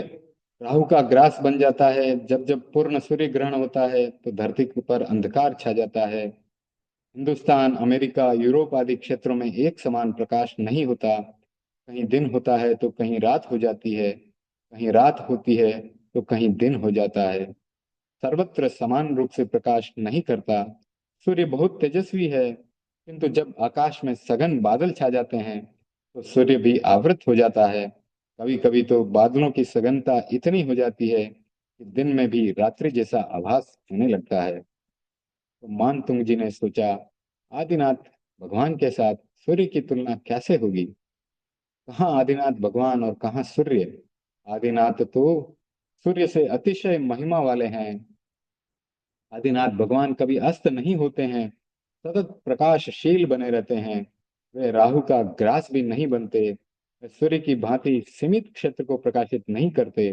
राहु का ग्रास बन जाता है। जब जब पूर्ण सूर्य ग्रहण होता है तो धरती पर अंधकार छा जाता है। हिंदुस्तान, अमेरिका, यूरोप आदि क्षेत्रों में एक समान प्रकाश नहीं होता। कहीं दिन होता है तो कहीं रात हो जाती है, कहीं रात होती है तो कहीं दिन हो जाता है। सर्वत्र समान रूप से प्रकाश नहीं करता। सूर्य बहुत तेजस्वी है, किंतु जब आकाश में सघन बादल छा जाते हैं तो सूर्य भी आवृत हो जाता है। कभी कभी तो बादलों की सघनता इतनी हो जाती है कि दिन में भी रात्रि जैसा आभास होने लगता है। तो मानतुंग जी ने सोचा, आदिनाथ भगवान के साथ सूर्य की तुलना कैसे होगी? कहाँ आदिनाथ भगवान और कहाँ सूर्य? आदिनाथ तो सूर्य से अतिशय महिमा वाले हैं। आदिनाथ भगवान कभी अस्त नहीं होते हैं, सतत प्रकाशशील बने रहते हैं। वे राहु का ग्रास भी नहीं बनते। वे सूर्य की भांति सीमित क्षेत्र को प्रकाशित नहीं करते।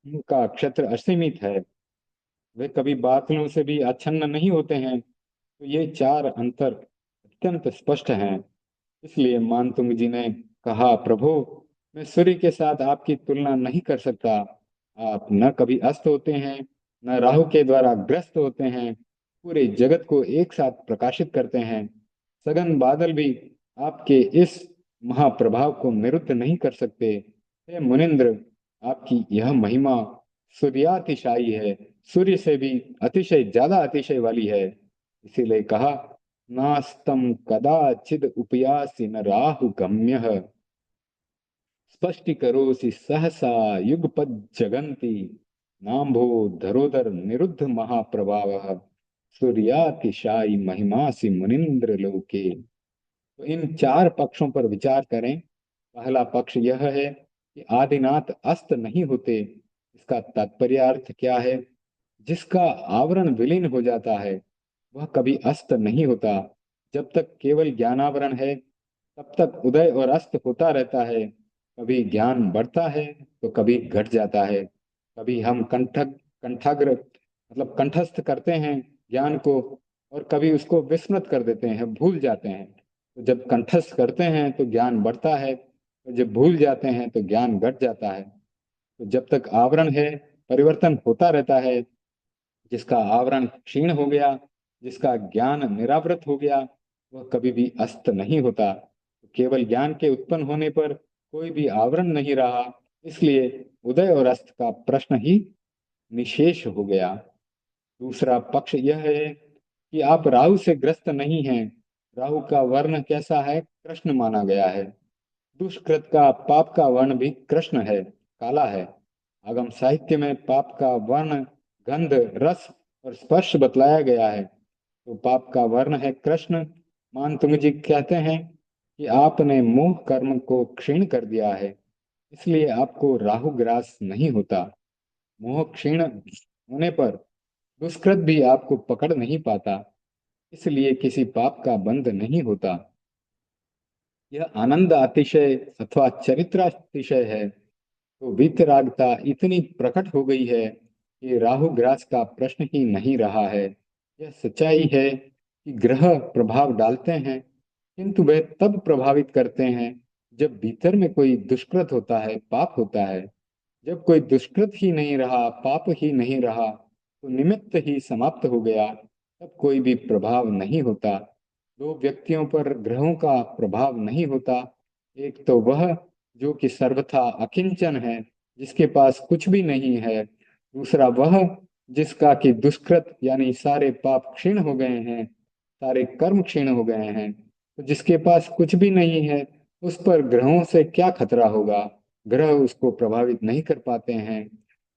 उनका क्षेत्र असीमित है। वे कभी बादलों से भी आच्छन्न नहीं होते हैं। तो ये चार अंतर अत्यंत स्पष्ट हैं। इसलिए मानतुंग जी ने कहा, प्रभु, मैं सूर्य के साथ आपकी तुलना नहीं कर सकता। आप न कभी अस्त होते हैं, न राहु के द्वारा ग्रस्त होते हैं। पूरे जगत को एक साथ प्रकाशित करते हैं। सघन बादल भी आपके इस महाप्रभाव को निरुद्ध नहीं कर सकते। हे मुनिंद्र, आपकी यह महिमा सूर्यातिशायी है, सूर्य से भी अतिशय ज्यादा अतिशय वाली है। इसीलिए कहा, नास्तम कदाचिद उपयासि न राहु गम्यः स्पष्टीकरोसि सहसा युगपद जगन्ति नाम्भो धरोधर निरुद्ध महाप्रभावः सूर्यातिशायी महिमासि मुनिंद्र लोके। तो इन चार पक्षों पर विचार करें। पहला पक्ष यह है कि आदिनाथ अस्त नहीं होते। इसका तात्पर्य अर्थ क्या है? जिसका आवरण विलीन हो जाता है वह कभी अस्त नहीं होता। जब तक केवल ज्ञानावरण है तब तक उदय और अस्त होता रहता है। कभी ज्ञान बढ़ता है तो कभी घट जाता है। कभी हम कंठाग्र मतलब कंठस्थ करते हैं ज्ञान को, और कभी उसको विस्मृत कर देते हैं, भूल जाते हैं। तो जब कंठस्थ करते हैं तो ज्ञान बढ़ता है, और जब भूल जाते हैं तो ज्ञान घट जाता है। तो जब तक आवरण है परिवर्तन होता रहता है। जिसका आवरण क्षीण हो गया, जिसका ज्ञान निरावृत हो गया, वह कभी भी अस्त नहीं होता। केवल ज्ञान के उत्पन्न होने पर कोई भी आवरण नहीं रहा। इसलिए उदय और अस्त का प्रश्न ही निशेष हो गया। दूसरा पक्ष यह है कि आप राहु से ग्रस्त नहीं हैं। राहु का वर्ण कैसा है? कृष्ण माना गया है। दुष्कृत का, पाप का वर्ण भी कृष्ण है, काला है। आगम साहित्य में पाप का वर्ण गंध, रस और स्पर्श बतलाया गया है। तो पाप का वर्ण है कृष्ण। मानतुंग जी कहते हैं कि आपने मोह कर्म को क्षीण कर दिया है, इसलिए आपको राहु ग्रास नहीं होता। मोह क्षीण होने पर दुष्कृत भी आपको पकड़ नहीं पाता, इसलिए किसी पाप का बंध नहीं होता। यह आनंद अतिशय अथवा चरित्र अतिशय है तो वीतरागता इतनी प्रकट हो गई है कि राहु ग्रास का प्रश्न ही नहीं रहा है। यह सच्चाई है कि ग्रह प्रभाव डालते हैं, किंतु वे तब प्रभावित करते हैं जब भीतर में कोई दुष्कृत होता है, पाप होता है। जब कोई दुष्कृत ही नहीं रहा, पाप ही नहीं रहा, तो निमित्त ही समाप्त हो गया, तब कोई भी प्रभाव नहीं होता। दो व्यक्तियों पर ग्रहों का प्रभाव नहीं होता। एक तो वह जो कि सर्वथा अकिंचन है, जिसके पास कुछ भी नहीं है। दूसरा वह जिसका कि दुष्कृत यानी सारे पाप क्षीण हो गए हैं, सारे कर्म क्षीण हो गए हैं। तो जिसके पास कुछ भी नहीं है, उस पर ग्रहों से क्या खतरा होगा? ग्रह उसको प्रभावित नहीं कर पाते हैं।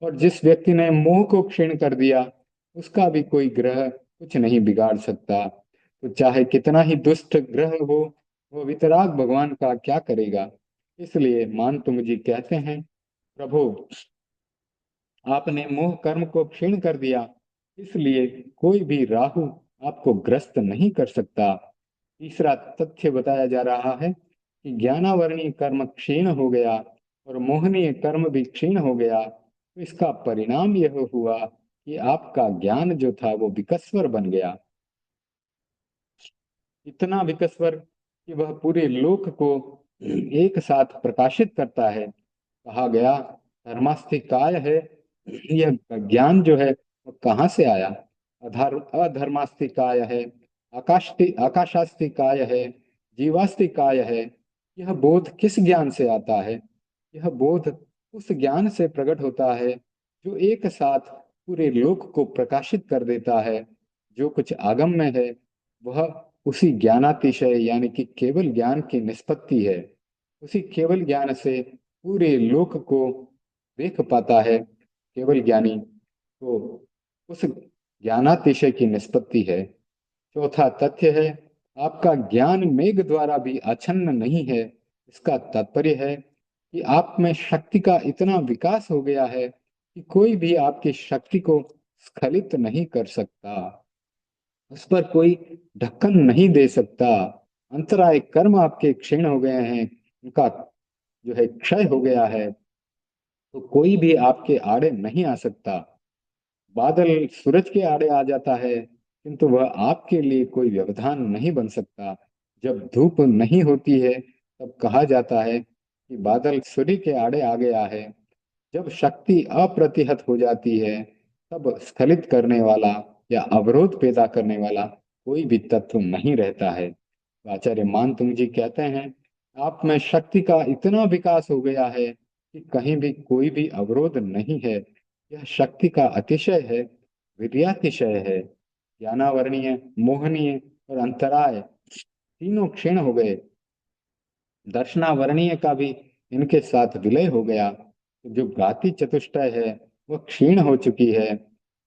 और जिस व्यक्ति ने मोह को क्षीण कर दिया, उसका भी कोई ग्रह कुछ नहीं बिगाड़ सकता। तो चाहे कितना ही दुष्ट ग्रह हो, वो वितराग भगवान का क्या करेगा? इसलिए मानतुंग जी कहते हैं, प्रभु, आपने मोह कर्म को क्षीण कर दिया, इसलिए कोई भी राहु आपको ग्रस्त नहीं कर सकता। तीसरा तथ्य बताया जा रहा है कि ज्ञानावरणीय कर्म क्षीण हो गया और मोहनीय कर्म भी क्षीण हो गया। तो इसका परिणाम यह हुआ कि आपका ज्ञान जो था वो विकस्वर बन गया, इतना विकस्वर कि वह पूरे लोक को एक साथ प्रकाशित करता है। कहा गया धर्मास्तिकाय है, यह ज्ञान जो है वो कहाँ से आया? अधर्मास्तिकाय है, आकाशास्तिकाय है, जीवास्तिकाय है। यह बोध किस ज्ञान से आता है? यह बोध उस ज्ञान से प्रकट होता है जो एक साथ पूरे लोक को प्रकाशित कर देता है। जो कुछ आगम में है वह उसी ज्ञानातिशय यानी कि केवल ज्ञान की निष्पत्ति है। उसी केवल ज्ञान से पूरे लोक को देख पाता है। केवल ज्ञानी को उस ज्ञानातिशय की निष्पत्ति है। चौथा तथ्य है, आपका ज्ञान मेघ द्वारा भी आच्छन्न नहीं है। इसका तात्पर्य है कि आप में शक्ति का इतना विकास हो गया है कि कोई भी आपकी शक्ति को स्खलित नहीं कर सकता, उस पर कोई ढक्कन नहीं दे सकता। अंतराय कर्म आपके क्षीण हो गए हैं, उनका जो है क्षय हो गया है, तो कोई भी आपके आड़े नहीं आ सकता। बादल सूरज के आड़े आ जाता है किंतु वह आपके लिए कोई व्यवधान नहीं बन सकता। जब धूप नहीं होती है तब कहा जाता है कि बादल सूर्य के आड़े आ गया है। जब शक्ति अप्रतिहत हो जाती है तब स्खलित करने वाला या अवरोध पैदा करने वाला कोई भी तत्व नहीं रहता है। तो आचार्य मानतुंग जी कहते हैं, आप में शक्ति का इतना विकास हो गया है कि कहीं भी कोई भी अवरोध नहीं है। यह शक्ति का अतिशय है, वीर्यातिशय है। ज्ञानावर्णीय, मोहनीय और अंतराय तीनों क्षीण हो गए। दर्शनावर्णीय का भी इनके साथ विलय हो गया। तो जो गाति चतुष्टय है वह क्षीण हो चुकी है।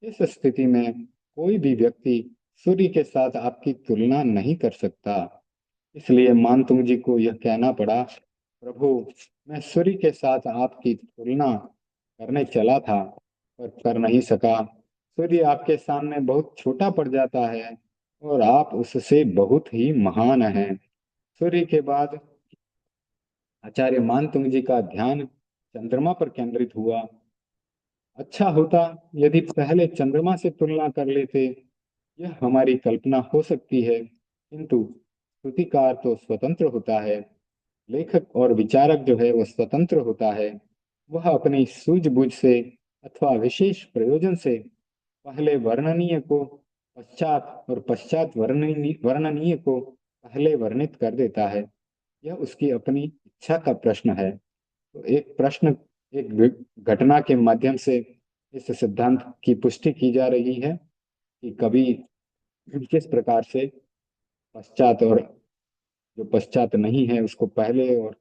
इस स्थिति में कोई भी व्यक्ति सूर्य के साथ आपकी तुलना नहीं कर सकता। इसलिए मानतुंग जी को यह कहना पड़ा, प्रभु मैं सूर्य के साथ आपकी तुलना करने चला था पर कर नहीं सका। सूर्य आपके सामने बहुत छोटा पड़ जाता है और आप उससे बहुत ही महान हैं। सूर्य के बाद आचार्य मानतुंग जी का ध्यान चंद्रमा पर केंद्रित हुआ। अच्छा होता यदि पहले चंद्रमा से तुलना कर लेते। यह हमारी कल्पना हो सकती है किंतु श्रुतिकार तो स्वतंत्र होता है। लेखक और विचारक जो है वह स्वतंत्र होता है। वह अपनी सूझबूझ से अथवा विशेष प्रयोजन से पहले वर्णनीय को पश्चात और पश्चात वर्णनीय वर्णनीय को पहले वर्णित कर देता है। यह उसकी अपनी इच्छा का प्रश्न है। तो एक प्रश्न, एक घटना के माध्यम से इस सिद्धांत की पुष्टि की जा रही है कि कभी किस प्रकार से पश्चात और जो पश्चात नहीं है उसको पहले और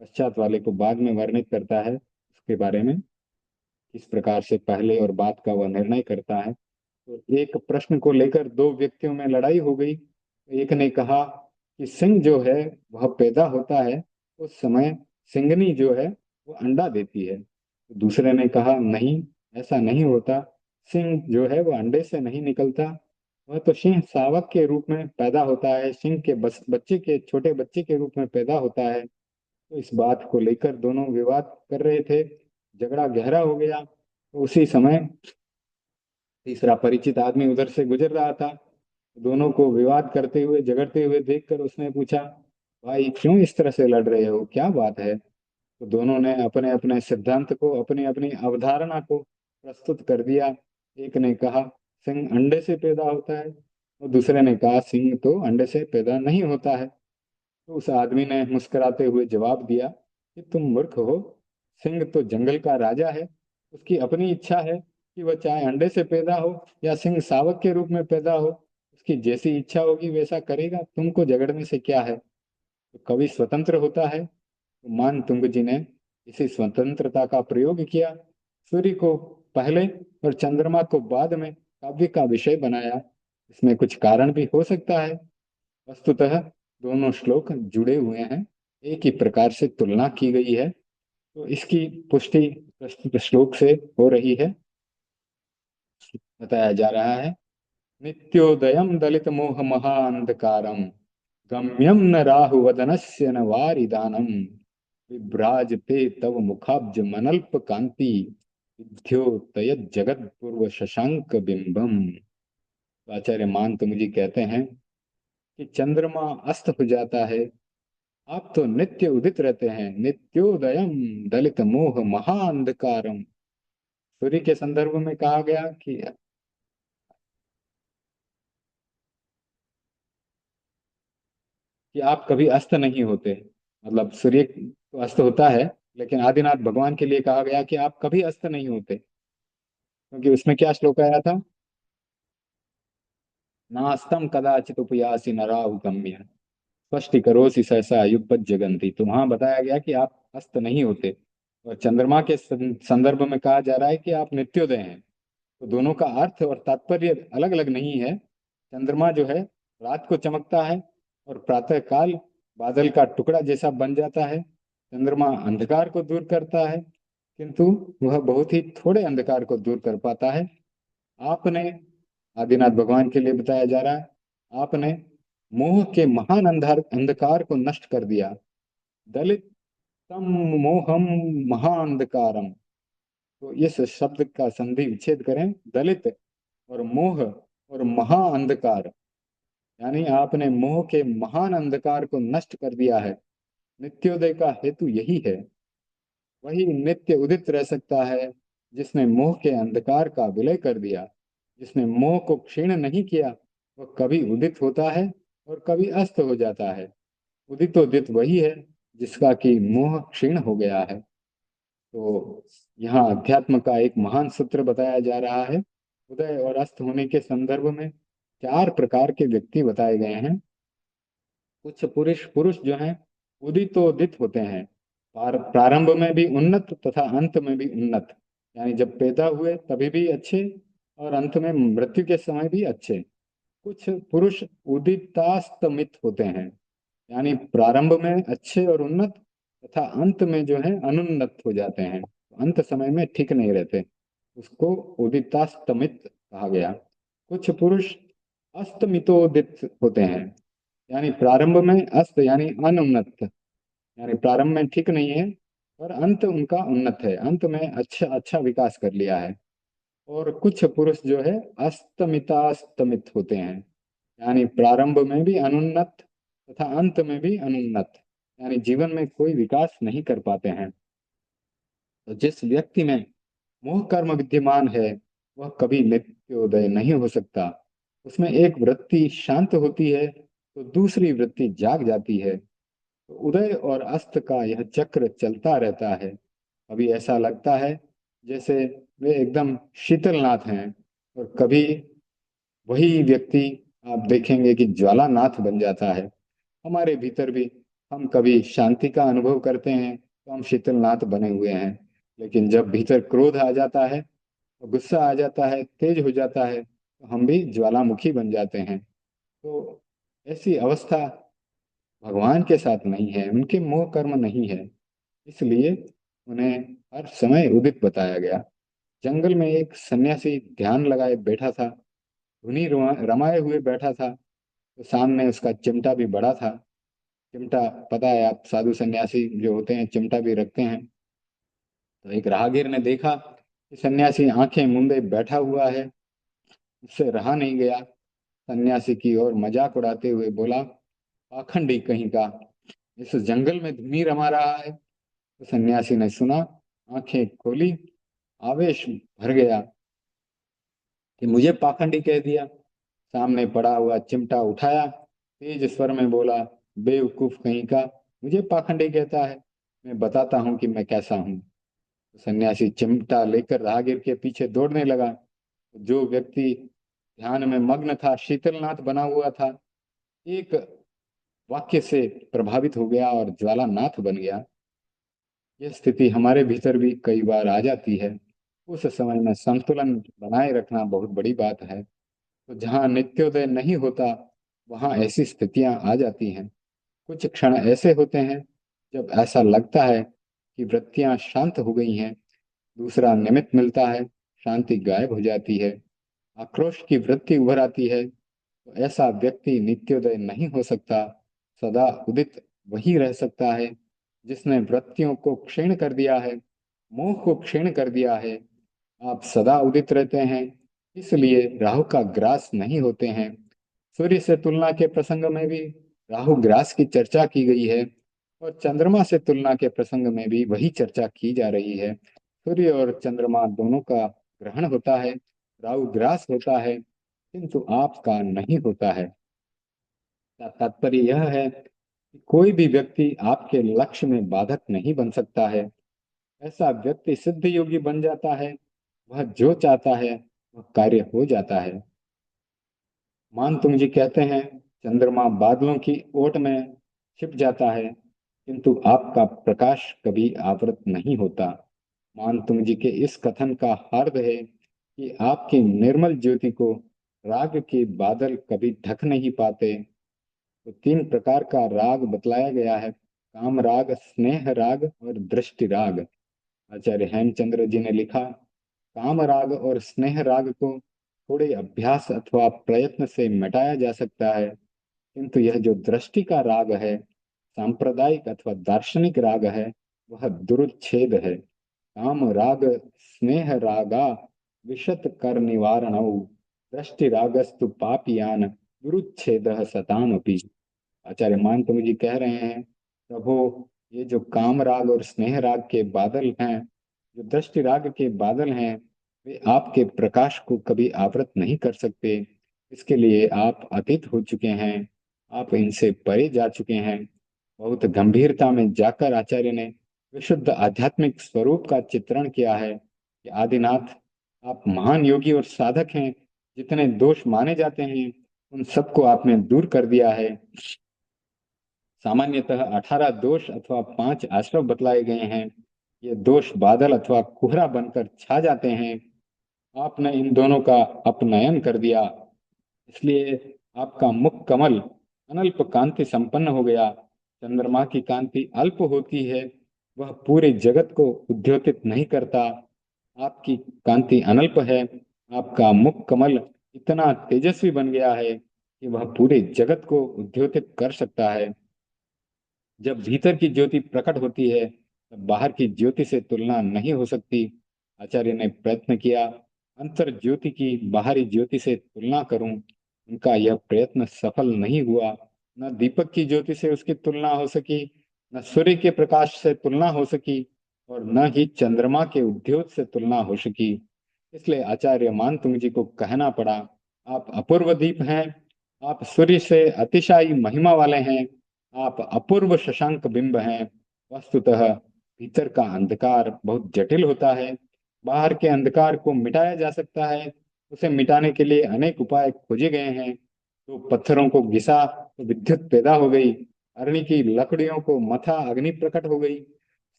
पश्चात वाले को बाद में वर्णित करता है। उसके बारे में किस प्रकार से पहले और बाद का वह निर्णय करता है। तो एक प्रश्न को लेकर दो व्यक्तियों में लड़ाई हो गई। एक ने कहा कि सिंह जो है वह पैदा होता है उस समय सिंगनी जो है वो अंडा देती है। तो दूसरे ने कहा नहीं, ऐसा नहीं होता। सिंह जो है वो अंडे से नहीं निकलता, वह तो सिंह शावक के रूप में पैदा होता है, सिंह के बच्चे के छोटे बच्चे के रूप में पैदा होता है। तो इस बात को लेकर दोनों विवाद कर रहे थे। झगड़ा गहरा हो गया। तो उसी समय तीसरा परिचित आदमी उधर से गुजर रहा था। दोनों को विवाद करते हुए झगड़ते हुए देखकर उसने पूछा, भाई क्यों इस तरह से लड़ रहे हो, क्या बात है? तो दोनों ने अपने अपने सिद्धांत को, अपनी अपनी अवधारणा को प्रस्तुत कर दिया। एक ने कहा सिंह अंडे से पैदा होता है और दूसरे ने कहा सिंह तो अंडे से पैदा नहीं होता है। तो उस आदमी ने मुस्कुराते हुए जवाब दिया कि तुम मूर्ख हो। सिंह तो जंगल का राजा है, उसकी अपनी इच्छा है कि वह चाहे अंडे से पैदा हो या सिंह शावक के रूप में पैदा हो, उसकी जैसी इच्छा होगी वैसा करेगा, तुमको झगड़ने से क्या है? तो कवि स्वतंत्र होता है। तो मान तुंग जी ने इसी स्वतंत्रता का प्रयोग किया। सूर्य को पहले और चंद्रमा को बाद में काव्य का विषय बनाया। इसमें कुछ कारण भी हो सकता है। वस्तुतः दोनों श्लोक जुड़े हुए हैं, एक ही प्रकार से तुलना की गई है। तो इसकी पुष्टि प्रस्तुत श्लोक से हो रही है। बताया जा रहा है, नित्योदयम दलित मोह महाअंधकारम गम्यम न राहु वदनस्य न वारिदानम विभ्राजते तव मुखाब्ज मनल्प कांति विद्योतयत जगत पूर्व शशांक बिंबम। तो आचार्य मान तो मुझे कहते हैं कि चंद्रमा अस्त हो जाता है, आप तो नित्य उदित रहते हैं। नित्योदयम दलित मोह महाअंधकारम। सूर्य के संदर्भ में कहा गया कि आप कभी अस्त नहीं होते। मतलब सूर्य तो अस्त होता है, लेकिन आदिनाथ भगवान के लिए कहा गया कि आप कभी अस्त नहीं होते, क्योंकि उसमें क्या श्लोक आया था? नास्तम कदाचित उपयासी नराव गम्य स्पष्ट करोसि सहसा युगपत जगंती। तो वहां बताया गया कि आप अस्त नहीं होते। और चंद्रमा के संदर्भ में कहा जा रहा है कि आप नित्योदय हैं। तो दोनों का अर्थ और तात्पर्य अलग अलग नहीं है। चंद्रमा जो है रात को चमकता है और प्रातः काल बादल का टुकड़ा जैसा बन जाता है। चंद्रमा अंधकार को दूर करता है, किंतु वह बहुत ही थोड़े अंधकार को दूर कर पाता है। आपने, आदिनाथ भगवान के लिए बताया जा रहा है, आपने मोह के महान अंधकार को नष्ट कर दिया। दलित तम मोहम महाअंधकारम। तो इस शब्द का संधि विच्छेद करें, दलित और मोह और महाअंधकार, यानी आपने मोह के महान अंधकार को नष्ट कर दिया है। नित्योदय का हेतु यही है। वही नित्य उदित रह सकता है जिसने मोह के अंधकार का विलय कर दिया। जिसने मोह को क्षीण नहीं किया, वह कभी उदित होता है और कभी अस्त हो जाता है। उदित वही है जिसका कि मोह क्षीण हो गया है। तो यहाँ अध्यात्म का एक महान सूत्र बताया जा रहा है। उदय और अस्त होने के संदर्भ में चार प्रकार के व्यक्ति बताए गए हैं। कुछ पुरुष पुरुष जो हैं उदितोदित होते हैं। प्रारंभ में भी उन्नत तथा अंत में भी उन्नत, यानी जब पैदा हुए तभी भी अच्छे और अंत में मृत्यु के समय भी अच्छे। कुछ पुरुष उदितास्तमित होते हैं, यानी प्रारंभ में अच्छे और उन्नत तथा अंत में जो है अनुन्नत हो जाते हैं, अंत समय में ठीक नहीं रहते। उसको उदितास्तमित कहा गया। कुछ पुरुष अस्तमितोदित होते हैं, यानी प्रारंभ में अस्त यानी अनुन्नत, यानी प्रारंभ में ठीक नहीं है और अंत उनका उन्नत है, अंत में अच्छा अच्छा विकास कर लिया है। और कुछ पुरुष जो है अस्तमितास्तमित होते हैं, यानी प्रारंभ में भी अनुन्नत तथा अंत में भी अनुन्नत, यानी जीवन में कोई विकास नहीं कर पाते हैं। तो जिस व्यक्ति में मोह कर्म विद्यमान है, वह कभी नित्योदय नहीं हो सकता। उसमें एक वृत्ति शांत होती है तो दूसरी वृत्ति जाग जाती है। तो उदय और अस्त का यह चक्र चलता रहता है। कभी ऐसा लगता है जैसे वे एकदम शीतलनाथ हैं, और कभी वही व्यक्ति आप देखेंगे कि ज्वालानाथ बन जाता है। हमारे भीतर भी हम कभी शांति का अनुभव करते हैं तो हम शीतलनाथ बने हुए हैं, लेकिन जब भीतर क्रोध आ जाता है, गुस्सा आ जाता है, तेज हो जाता है, तो हम भी ज्वालामुखी बन जाते हैं। तो ऐसी अवस्था भगवान के साथ नहीं है, उनके मोह कर्म नहीं है, इसलिए उन्हें हर समय उदित बताया गया। जंगल में एक सन्यासी ध्यान लगाए बैठा था, धुनी रमाए हुए बैठा था। तो सामने उसका चिमटा भी बड़ा था। चिमटा, पता है आप साधु सन्यासी जो होते हैं चिमटा भी रखते हैं। तो एक राहगीर ने देखा कि सन्यासी आंखें मूंदे बैठा हुआ है। उससे रहा नहीं गया, सन्यासी की ओर मजाक उड़ाते हुए बोला, पाखंडी कहीं का, इस जंगल में धुनी रमा रहा है। तो सन्यासी ने सुना, आंखें खोली, आवेश भर गया कि मुझे पाखंडी कह दिया। सामने पड़ा हुआ चिमटा उठाया, तेज स्वर में बोला, बेवकूफ कहीं का, मुझे पाखंडी कहता है, मैं बताता हूँ कि मैं कैसा हूँ। सन्यासी चिमटा लेकर राहगीर के पीछे दौड़ने लगा। जो व्यक्ति ध्यान में मग्न था, शीतलनाथ बना हुआ था, एक वाक्य से प्रभावित हो गया और ज्वालानाथ बन गया। यह स्थिति हमारे भीतर भी कई बार आ जाती है। उस समय में संतुलन बनाए रखना बहुत बड़ी बात है। तो जहाँ नित्योदय नहीं होता, वहाँ ऐसी स्थितियां आ जाती हैं। कुछ क्षण ऐसे होते हैं जब ऐसा लगता है कि वृत्तियां शांत हो गई हैं। दूसरा निमित्त मिलता है, शांति गायब हो जाती है, आक्रोश की वृत्ति उभर आती है। तो ऐसा व्यक्ति नित्योदय नहीं हो सकता। सदा उदित वही रह सकता है जिसने वृत्तियों को क्षीण कर दिया है, मोह को क्षीण कर दिया है, आप सदा उदित रहते हैं, इसलिए राहु का ग्रास नहीं होते हैं। सूर्य से तुलना के प्रसंग में भी राहु ग्रास की चर्चा की गई है, और चंद्रमा से तुलना के प्रसंग में भी वही चर्चा की जा रही है। सूर्य और चंद्रमा दोनों का ग्रहण होता है, राहु ग्रास होता है, किंतु आपका नहीं होता है। तात्पर्य यह है कि कोई भी व्यक्ति आपके लक्ष्य में बाधक नहीं बन सकता है। ऐसा व्यक्ति सिद्ध योगी बन जाता है। वह जो चाहता है वह कार्य हो जाता है। मानतुंग जी कहते हैं, चंद्रमा बादलों की ओट में छिप जाता है, किंतु आपका प्रकाश कभी आवृत नहीं होता। मानतुंग जी के इस कथन का अर्थ है कि आपकी निर्मल ज्योति को राग के बादल कभी ढक नहीं पाते। तो तीन प्रकार का राग बतलाया गया है: काम राग, स्नेह राग और दृष्टि राग। आचार्य हेमचंद्र जी ने लिखा, काम राग और स्नेह राग को थोड़े अभ्यास अथवा प्रयत्न से मिटाया जा सकता है, किंतु यह जो दृष्टि का राग है, सांप्रदायिक अथवा दार्शनिक राग है, वह दुरुच्छेद है। काम राग स्नेह रागा विशत कर निवारण, दृष्टि रागस्तु पापियान दुरुच्छेद सतामपि। आचार्य मानतुंग जी कह रहे हैं, प्रभु, ये जो काम राग और स्नेह राग के बादल हैं, जो दृष्टि राग के बादल हैं, वे आपके प्रकाश को कभी आवृत नहीं कर सकते। इसके लिए आप अतीत हो चुके हैं, आप इनसे परे जा चुके हैं। बहुत गंभीरता में जाकर आचार्य ने विशुद्ध आध्यात्मिक स्वरूप का चित्रण किया है कि आदिनाथ, आप महान योगी और साधक हैं। जितने दोष माने जाते हैं उन सबको आपने दूर कर दिया है। सामान्यतः 18 दोष अथवा 5 आश्रव बतलाए गए हैं। ये दोष बादल अथवा कोहरा बनकर छा जाते हैं। आपने इन दोनों का अपनयन कर दिया, इसलिए आपका मुख कमल अनल्प कांति संपन्न हो गया। चंद्रमा की कांति अल्प होती है, वह पूरे जगत को उद्योतित नहीं करता। आपकी कांति अनल्प है। आपका मुख कमल इतना तेजस्वी बन गया है कि वह पूरे जगत को उद्योतित कर सकता है। जब भीतर की ज्योति प्रकट होती है, तब बाहर की ज्योति से तुलना नहीं हो सकती। आचार्य ने प्रयत्न किया, अंतर ज्योति की बाहरी ज्योति से तुलना करूं। उनका यह प्रयत्न सफल नहीं हुआ। न दीपक की ज्योति से उसकी तुलना हो सकी, न सूर्य के प्रकाश से तुलना हो सकी, और न ही चंद्रमा के उद्योत से तुलना हो सकी। इसलिए आचार्य मानतुंग जी को कहना पड़ा, आप अपूर्व दीप हैं, आप सूर्य से अतिशायी महिमा वाले हैं, आप अपूर्व शशांक बिंब हैं। वस्तुतः भीतर का अंधकार बहुत जटिल होता है। बाहर के अंधकार को मिटाया जा सकता है, उसे मिटाने के लिए अनेक उपाय खोजे गए हैं। तो पत्थरों को घिसा तो विद्युत पैदा हो गई, अरणी की लकड़ियों को मथा अग्नि प्रकट हो गई।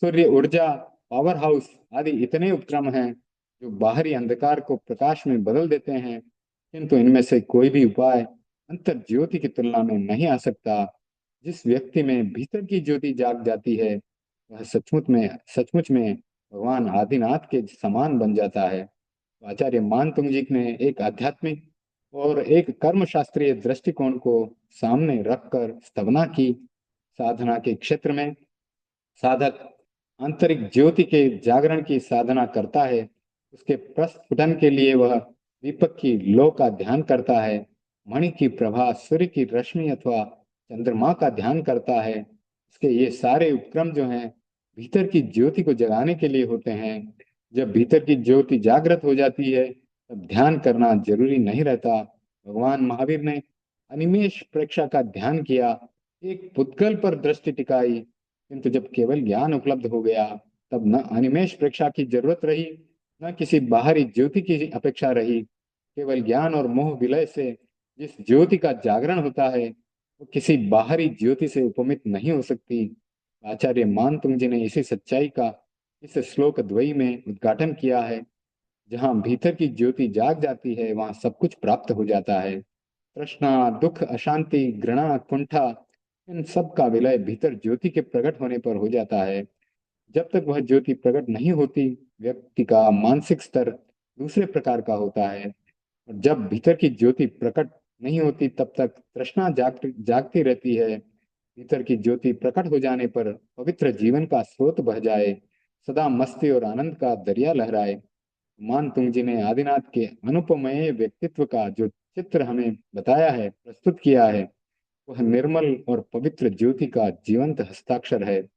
सूर्य ऊर्जा, पावर हाउस आदि इतने उपक्रम हैं जो बाहरी अंधकार को प्रकाश में बदल देते हैं, किंतु इनमें से कोई भी उपाय अंतर ज्योति की तुलना में नहीं आ सकता। जिस व्यक्ति में भीतर की ज्योति जाग जाती है, वह सचमुच में भगवान आदिनाथ के समान बन जाता है। आचार्य मानतुंग जी ने एक आध्यात्मिक और एक कर्म शास्त्रीय दृष्टिकोण को सामने रखकर स्तवना की। साधना के क्षेत्र में साधक आंतरिक ज्योति के जागरण की साधना करता है। उसके प्रस्फुटन के लिए वह दीपक की लौ का ध्यान करता है, मणि की प्रभा, सूर्य की रश्मि अथवा चंद्रमा का ध्यान करता है। इसके ये सारे उपक्रम जो हैं, भीतर की ज्योति को जगाने के लिए होते हैं। जब भीतर की ज्योति जागृत हो जाती है, तब ध्यान करना जरूरी नहीं रहता। भगवान महावीर ने अनिमेष प्रेक्षा का ध्यान किया, एक पुद्गल पर दृष्टि टिकाई, किंतु जब केवल ज्ञान उपलब्ध हो गया, तब न अनिमेष प्रेक्षा की जरूरत रही, न किसी बाहरी ज्योति की अपेक्षा रही। केवल ज्ञान और मोह विलय से जिस ज्योति का जागरण होता है, वो किसी बाहरी ज्योति से उपमित नहीं हो सकती। आचार्य मानतुंग जी ने इसी सच्चाई का इस श्लोक द्वयी में उद्घाटन किया है। जहाँ भीतर की ज्योति जाग जाती है, वहाँ सब कुछ प्राप्त हो जाता है। तृष्णा, दुख, अशांति, घृणा, कुंठा, इन सब का विलय भीतर ज्योति के प्रकट होने पर हो जाता है। जब तक वह ज्योति प्रकट नहीं होती, व्यक्ति का मानसिक स्तर दूसरे प्रकार का होता है। और जब भीतर की ज्योति प्रकट नहीं होती, तब तक तृष्णा जागती रहती है। भीतर की ज्योति प्रकट हो जाने पर पवित्र जीवन का स्रोत बह जाए, सदा मस्ती और आनंद का दरिया लहराए। मानतुंग जी ने आदिनाथ के अनुपमेय व्यक्तित्व का जो चित्र हमें बताया है, प्रस्तुत किया है, वह निर्मल और पवित्र ज्योति का जीवंत हस्ताक्षर है।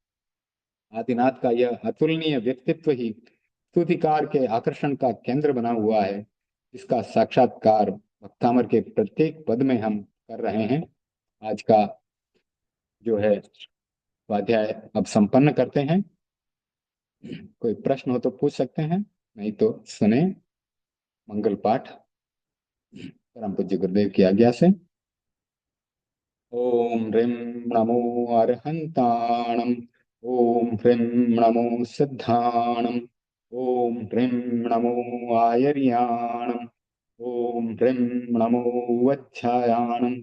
आदिनाथ का यह अतुलनीय व्यक्तित्व ही स्तुतिकार के आकर्षण का केंद्र बना हुआ है, जिसका साक्षात्कार भक्तामर के प्रत्येक पद में हम कर रहे हैं। आज का जो है स्वाध्याय अब संपन्न करते हैं। कोई प्रश्न हो तो पूछ सकते हैं, नहीं तो सुने मंगल पाठ परम पूज्य गुरुदेव की आज्ञा से। ओम ह्रीं नमो अर्हन्ताणम्। ओम ह्रीं नमो सिद्धाणम्। ओम ह्रीं नमो आयर्याणम्। ओम ह्रीं नमो वज्झायाणम्।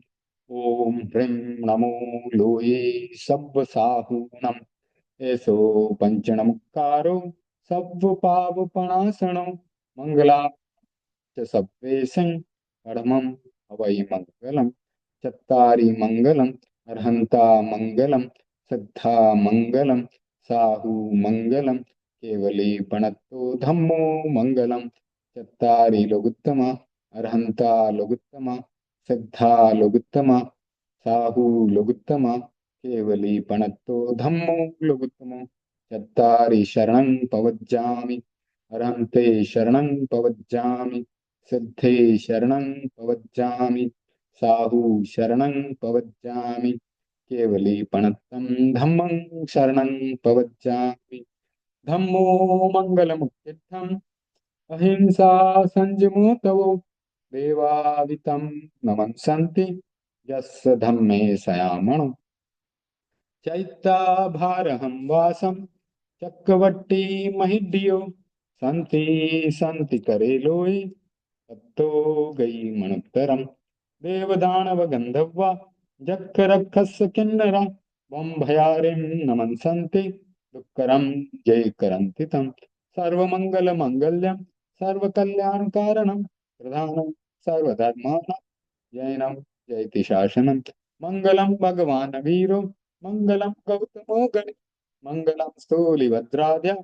ओम ह्रीं नमो लोये सव्वसाहूणम्। एसो पंचणमुक्कारो सव्वपावपणासनो मंगला च सब्वेशं परमं हवै मंगलम्। चत्तारि मंगलम् अर्हन्ता मंगलम्। सिद्धा मंगलम्। साहू मंगलम्। केवली पणत्तो धम्मो मंगलम्। चत्तारि लोगुत्तमा अर्हन्ता लोगुत्तमा। सिद्धा लोगुत्तमा। साहू लोगुत्तमा। केवली पणत्तो धम्मो लोगुत्तमो। चत्तारि शरणं पवज्जामि अरहन्ते शरणं पवज्जामि। सिद्धे शरणं पवज्जामि। साहू शरणं पवज्जामि। केवली पणत्तं धम्मं शरणं पवज्जामि। धम्मो मङ्गलमुक्तिर्थम् अहिंसा संयमो तवो देवादितं नमस्सन्ति यस्य धम्मे सयामणो चैत्याभारहं वासं चक्रवट्टी महिड्यो सन्ति सन्ति करे लोये तत्तो गई मणुत्तरम देवदानव गंधर्वा जक्षरक्षस्य किन्नरा वं भयारिं नमन्सन्ति दुःकरं जयकरन्ति तं सर्वमंगल मंगल्यं सर्वकल्याणकारणं प्रधानं सर्वधर्माणां जैनं जयति शासनं मंगलम भगवान वीरो मंगलम गौतमो गणि मंगलम स्थूलिभद्राद्या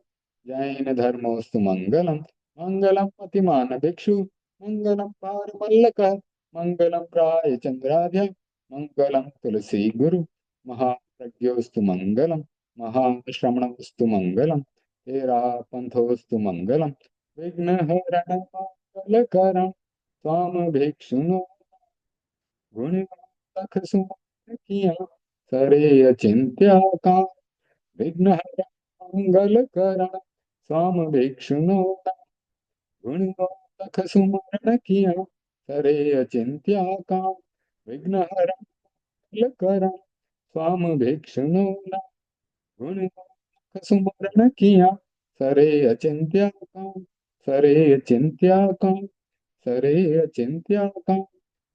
जैन धर्मोस्तु मंगलम मंगलम अतिमान भिक्षु मंगलम पारमल्लक मंगलम प्राय चंद्राध्या मंगलम तुलसी गुरु महाप्रज्ञोस्तु मंगलम महाश्रमणोस्तु मंगलम तेरा पंथोस्तु मंगलम विघ्न हरण मंगल करण स्वाम भिक्षुनो गुणवाक सुमन किया सरे अचिंत्य का विघ्न हर मंगल करण स्वाम भिक्षुनो गुणवाक सुमन किया सरे अचिंत्य का विघ्न हर मंगल करण स्वाम भिक्षुनो गुणवाक सुमन किया सरे अचिंत्य का सरे अचिंत्य का सरे अचिंत्य का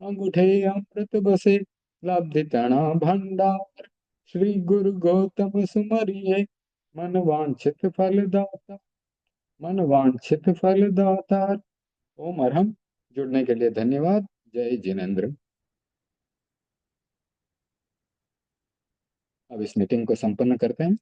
अंगूठे अमृत बसे लब्धि तणा भंडार श्री गुरु गौतम सुमरिये मन वांछित फल दाता मन वांछित फल दातार। ओम अरहम। जुड़ने के लिए धन्यवाद। जय जिनेन्द्र। अब इस मीटिंग को संपन्न करते हैं।